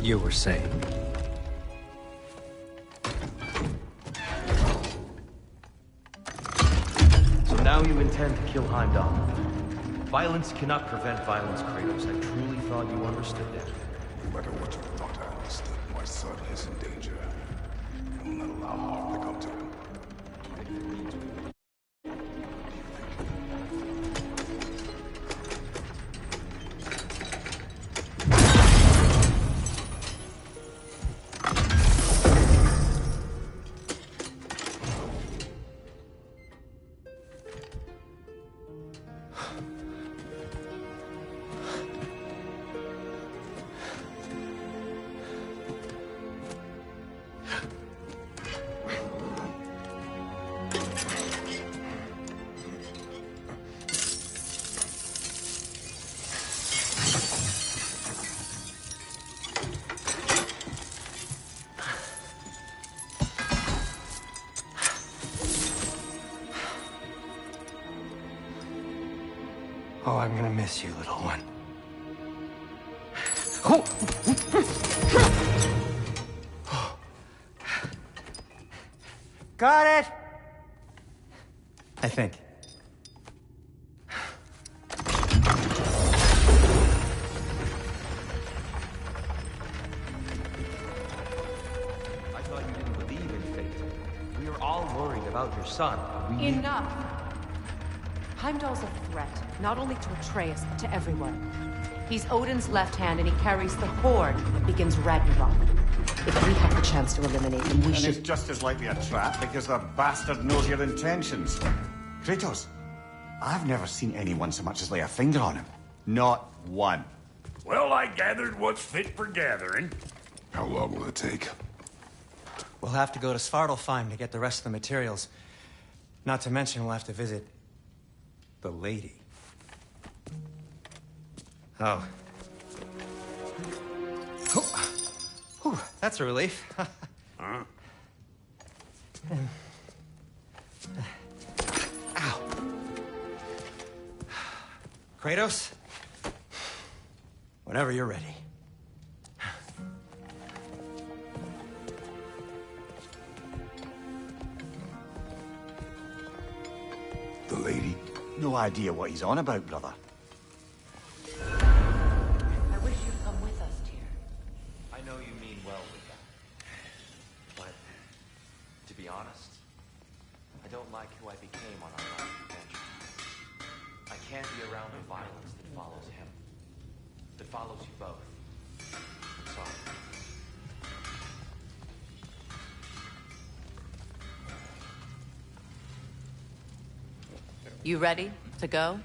You were saying? So now you intend to kill Heimdall. Violence cannot prevent violence, Kratos. I truly thought you understood that. No matter what you thought I understood, my son is in danger. I will not allow harm to come to him. Oh, I'm gonna miss you, little one. Oh. Got it! I think. I thought you didn't believe in fate. We were all worried about your son. We... Enough! Heimdall's a threat, not only to Atreus, but to everyone. He's Odin's left hand, and he carries the horde that begins Ragnarok. If we have the chance to eliminate him, we And should... it's just as likely a trap because the bastard knows your intentions. Kratos, I've never seen anyone so much as lay a finger on him. Not one. Well, I gathered what's fit for gathering. How long will it take? We'll have to go to Svartalfheim to get the rest of the materials. Not to mention we'll have to visit... the lady. Oh. Whew, that's a relief. Huh? Ow. Kratos? Whenever you're ready. The lady? No idea what he's on about, brother. I wish you'd come with us, dear. I know you mean well with that. But, to be honest, I don't like who I became on our last adventure. I can't be around the violence that follows him. That follows you both. I'm sorry. You ready to go?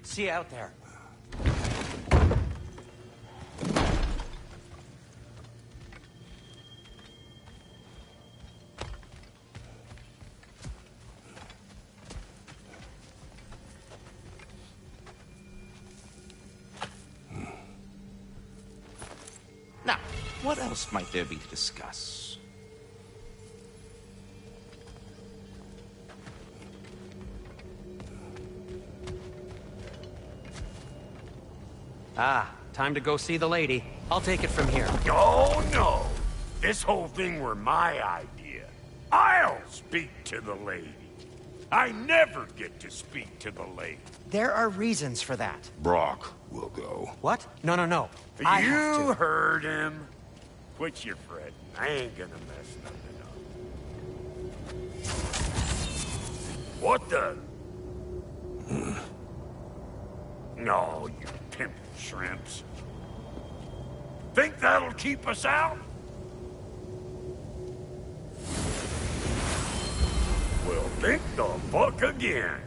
See you out there. Now, what else might there be to discuss? Ah, time to go see the lady. I'll take it from here. Oh, no. This whole thing were my idea. I'll speak to the lady. I never get to speak to the lady. There are reasons for that. Brock will go. What? No, no, no. I have You to. heard him. Quit your fretting. I ain't gonna mess nothing up. What the? No, you pimp shrimps. Think that'll keep us out? Well, think the fuck again.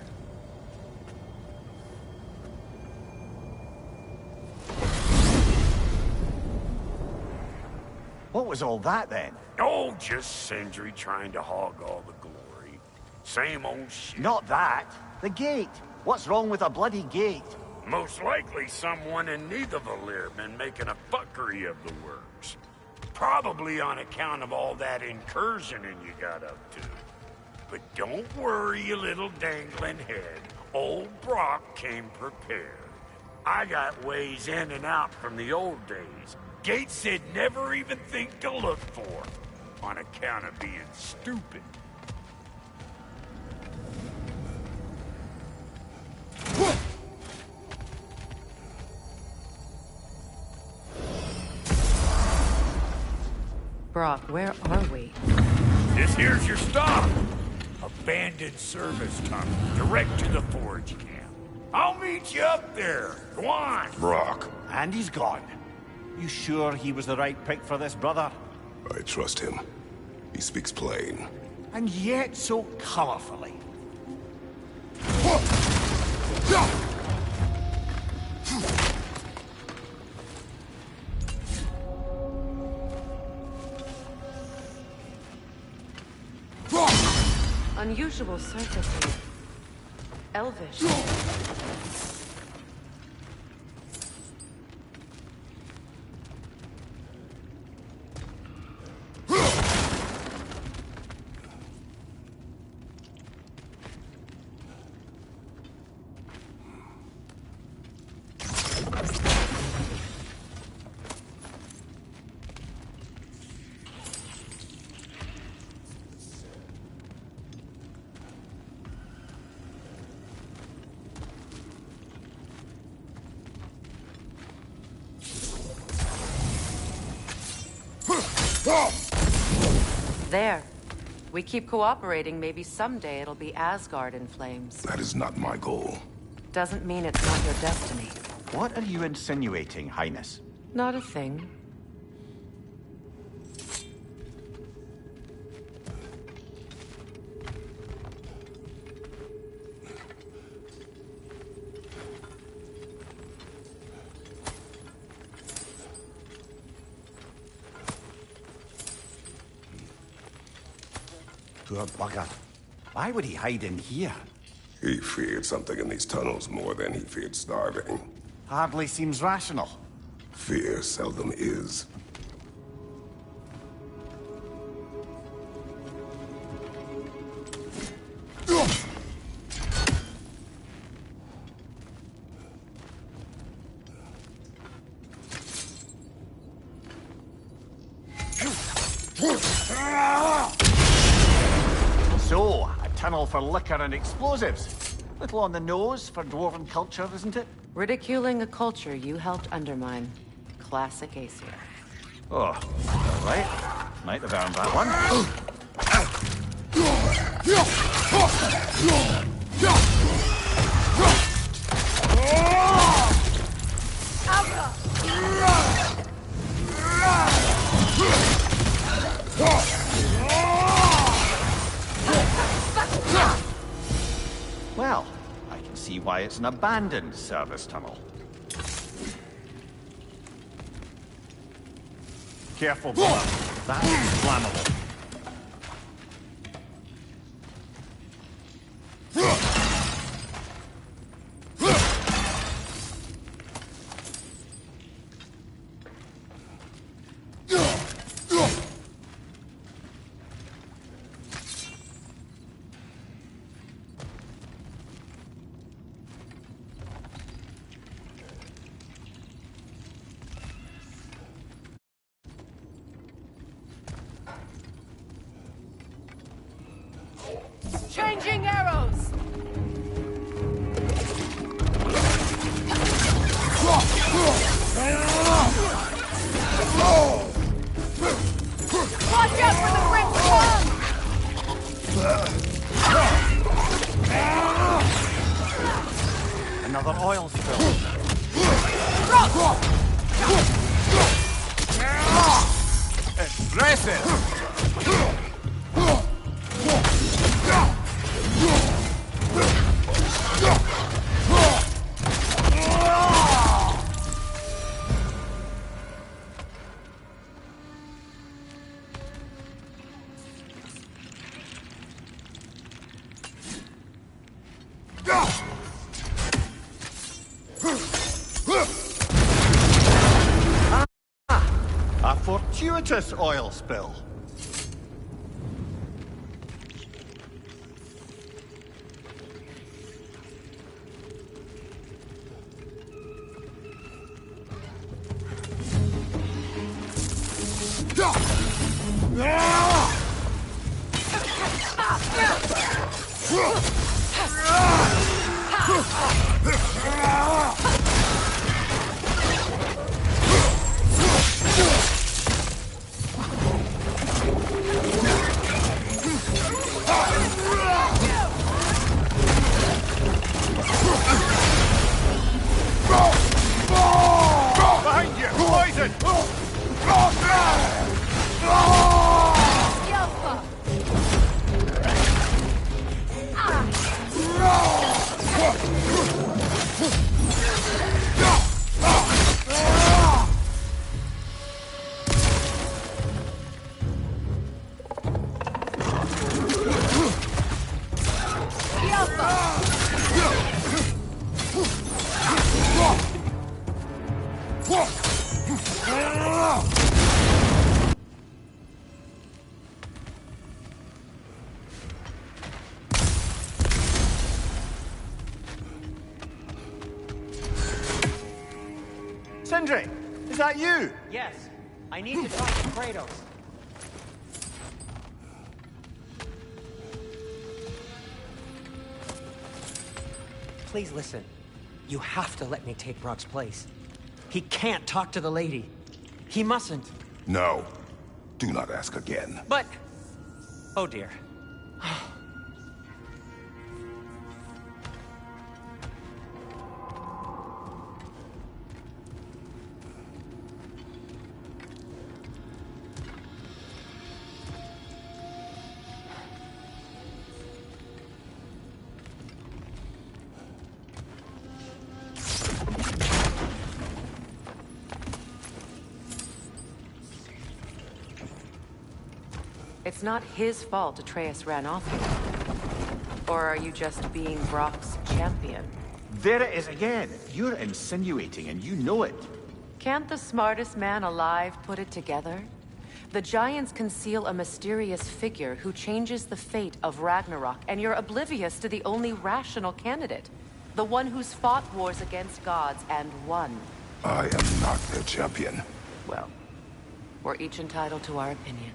What was all that then? Oh, just Sindri trying to hog all the glory. Same old shit. Not that. The gate. What's wrong with a bloody gate? Most likely someone in Nidavellir been making a fuckery of the works. Probably on account of all that incursioning you got up to. But don't worry, you little dangling head. Old Brock came prepared. I got ways in and out from the old days. Gates they'd never even think to look for, on account of being stupid. Brock, where are we? This here's your stop. Abandoned service tunnel, direct to the forge camp. I'll meet you up there. Go on. Brock, And he's gone. You sure he was the right pick for this, brother? I trust him. He speaks plain. And yet so colorfully. Unusual surfaces. Elvish. There. We keep cooperating, maybe someday it'll be Asgard in flames. That is not my goal. Doesn't mean it's not your destiny. What are you insinuating, Highness? Not a thing. Poor bugger. Why would he hide in here? He feared something in these tunnels more than he feared starving. Hardly seems rational. Fear seldom is. So, a tunnel for liquor and explosives. Little on the nose for dwarven culture, isn't it? Ridiculing a culture you helped undermine. Classic Aesir. Oh, all right. Might have earned that one. Well, I can see why it's an abandoned service tunnel. Careful, brother. That's flammable. Changing arrows! Watch out for the French bomb! Another oil spill. Impressive! A fortuitous oil spill. Behind you! Poison! Sindri, is that you? Yes. I need to talk to Kratos. Please listen. You have to let me take Brock's place. He can't talk to the lady. He mustn't. No. Do not ask again. But... Oh dear. It's not his fault Atreus ran off here. Or are you just being Brock's champion? There it is again. You're insinuating and you know it. Can't the smartest man alive put it together? The Giants conceal a mysterious figure who changes the fate of Ragnarok, and you're oblivious to the only rational candidate. The one who's fought wars against gods and won. I am not their champion. Well, we're each entitled to our opinion.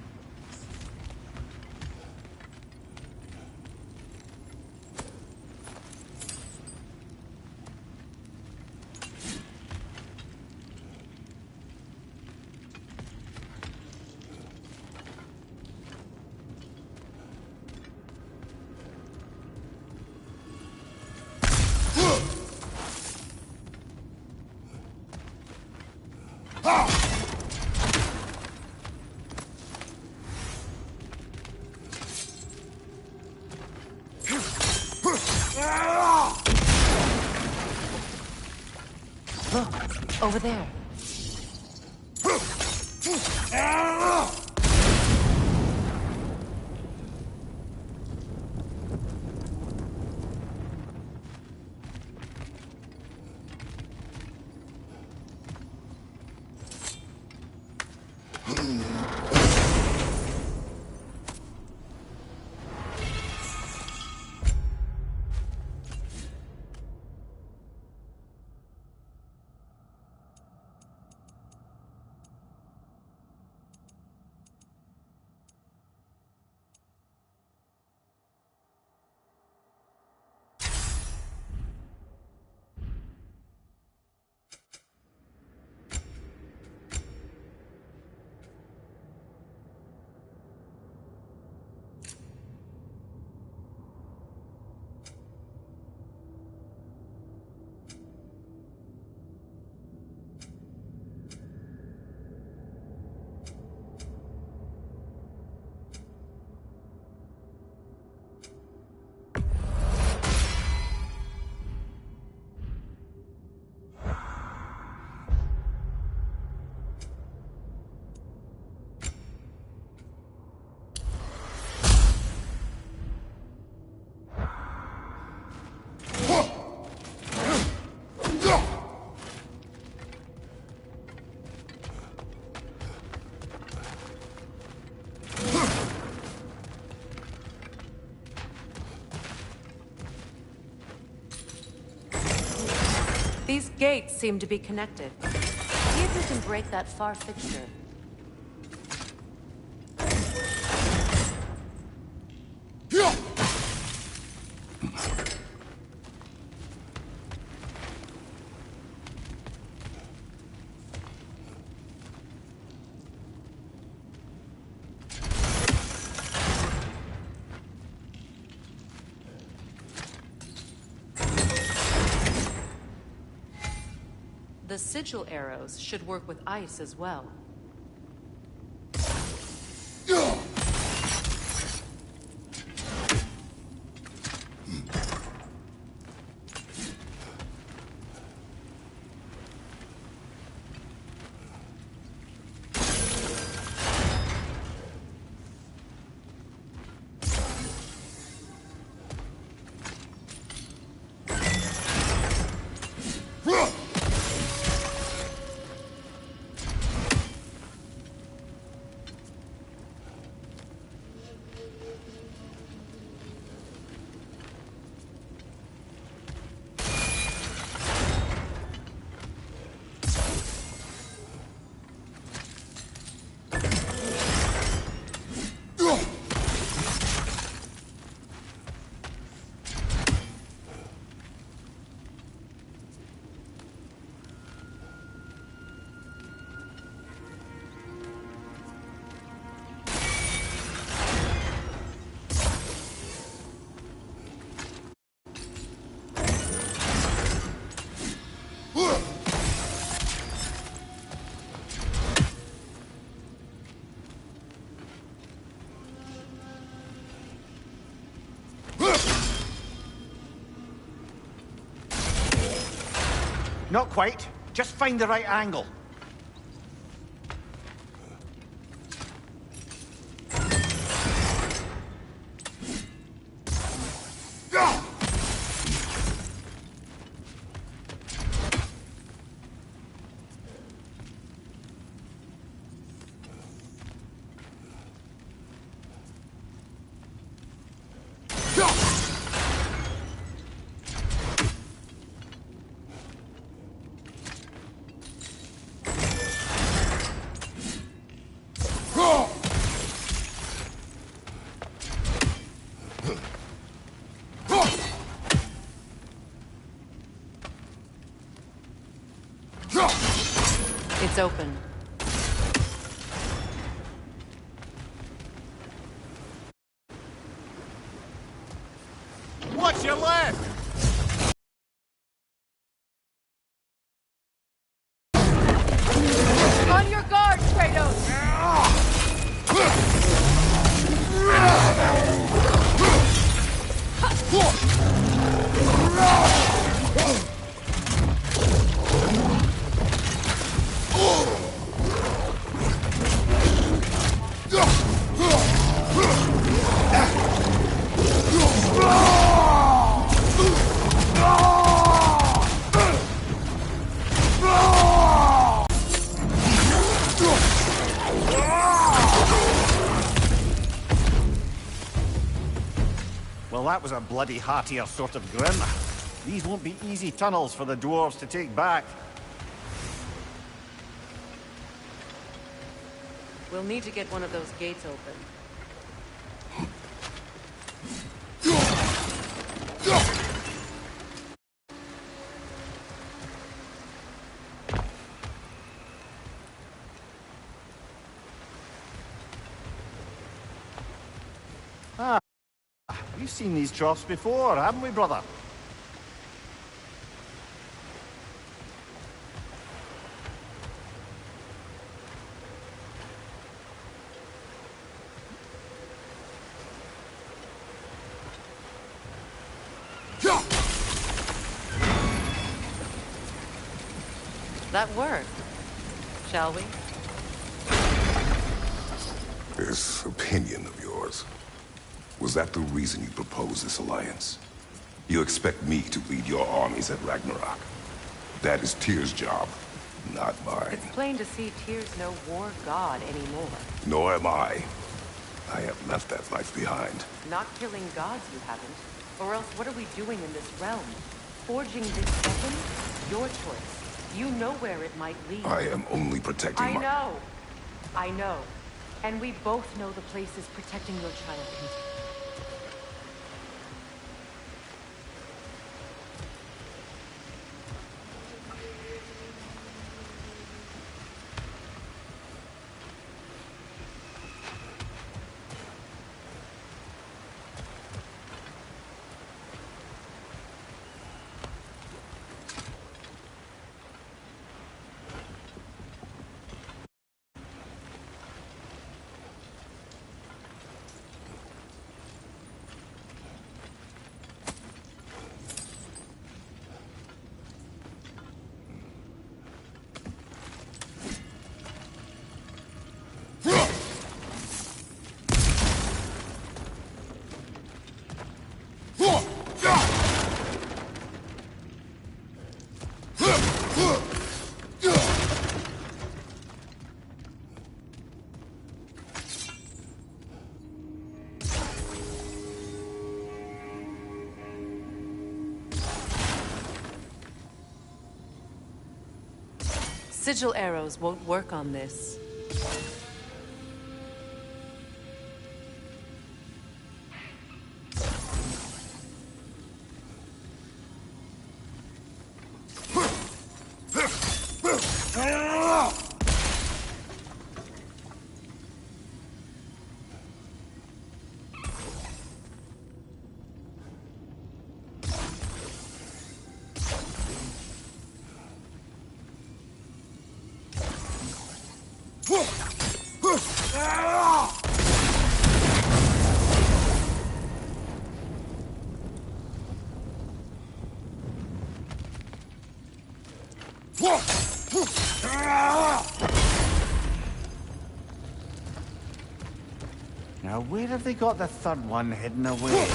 Over there. These gates seem to be connected. See if you can break that far fixture. The sigil arrows should work with ice as well. Not quite. Just find the right angle. It's open. Watch your left! On your guard, Kratos! Well, that was a bloody heartier sort of grin. These won't be easy tunnels for the dwarves to take back. We'll need to get one of those gates open. We've seen these troughs before, haven't we, brother? That worked. Shall we? This opinion of yours, was that the reason you proposed this alliance? You expect me to lead your armies at Ragnarok? That is Tyr's job, not mine. It's plain to see Tyr's no war god anymore. Nor am I. I have left that life behind. Not killing gods, you haven't. Or else what are we doing in this realm? Forging this weapon? Your choice. You know where it might lead. I am only protecting I know. And we both know the places protecting your child can take. Sigil arrows won't work on this. Now, where have they got the third one hidden away?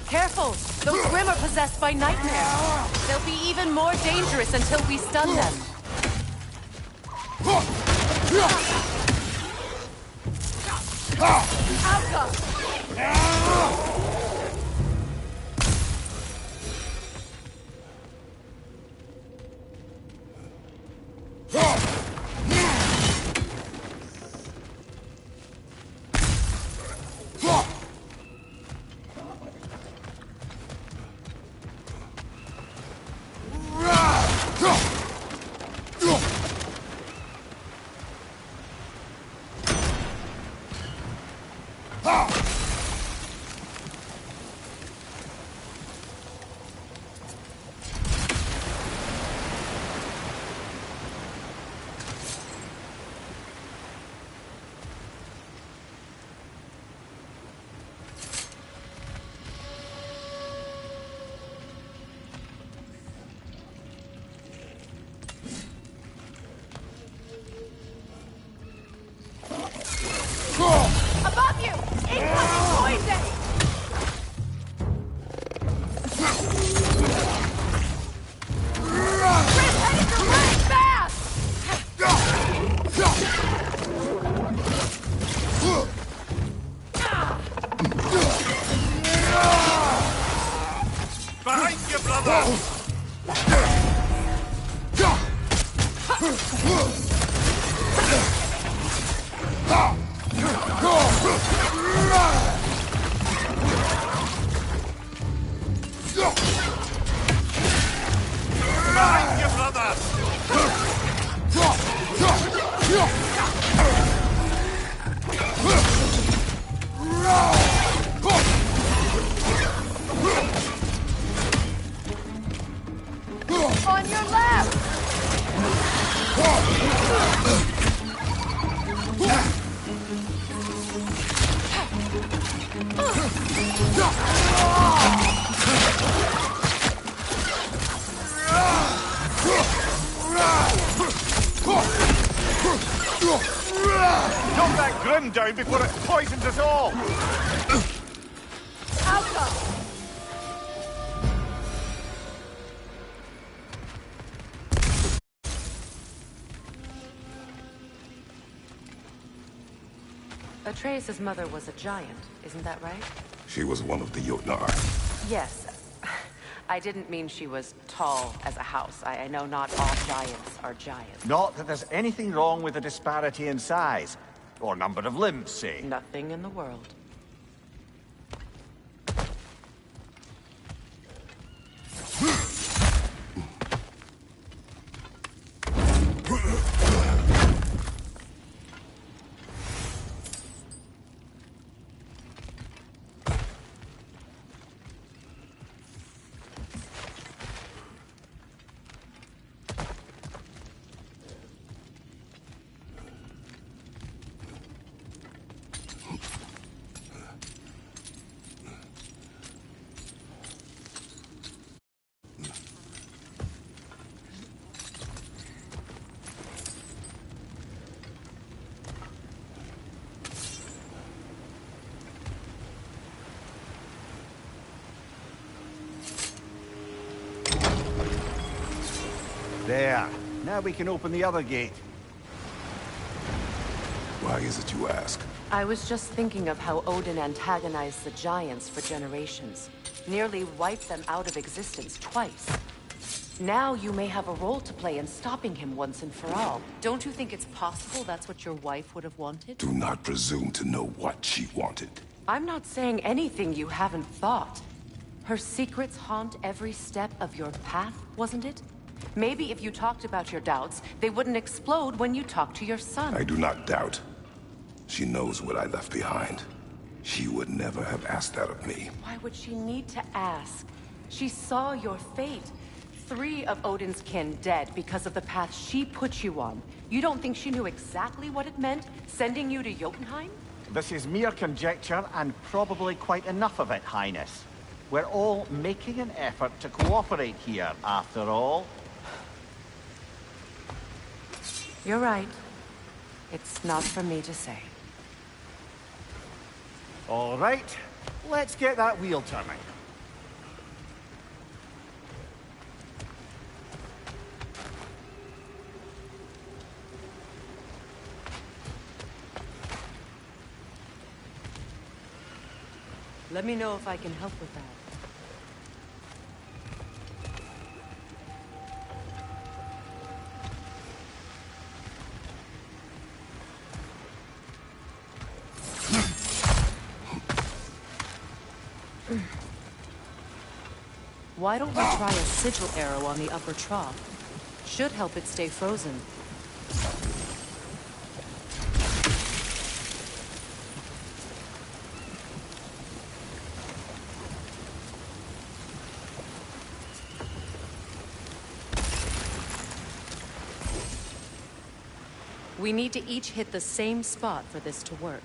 Careful! Those Grim are possessed by nightmares. They'll be even more dangerous until we stun them. Behind you, brother! On your left! Knock that grim down before it poisons us all! Outcome! Atreus' mother was a giant, isn't that right? She was one of the Jotnar. Yes. I didn't mean she was tall as a house. I know not all giants are giants. Not that there's anything wrong with the disparity in size. Or number of limbs, say. Nothing in the world. There. Now we can open the other gate. Why is it you ask? I was just thinking of how Odin antagonized the giants for generations. Nearly wiped them out of existence twice. Now you may have a role to play in stopping him once and for all. Don't you think it's possible that's what your wife would have wanted? Do not presume to know what she wanted. I'm not saying anything you haven't thought. Her secrets haunt every step of your path, wasn't it? Maybe if you talked about your doubts, they wouldn't explode when you talked to your son. I do not doubt. She knows what I left behind. She would never have asked that of me. Why would she need to ask? She saw your fate. 3 of Odin's kin dead because of the path she put you on. You don't think she knew exactly what it meant, sending you to Jotunheim? This is mere conjecture, and probably quite enough of it, Highness. We're all making an effort to cooperate here, after all. You're right. It's not for me to say. All right, let's get that wheel turning. Let me know if I can help with that. Why don't we try a sigil arrow on the upper trough? Should help it stay frozen. We need to each hit the same spot for this to work.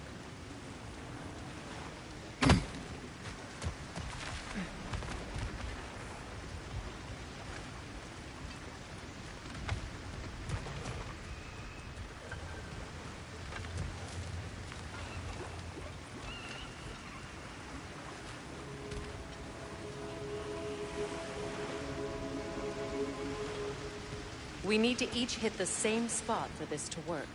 We need to each hit the same spot for this to work.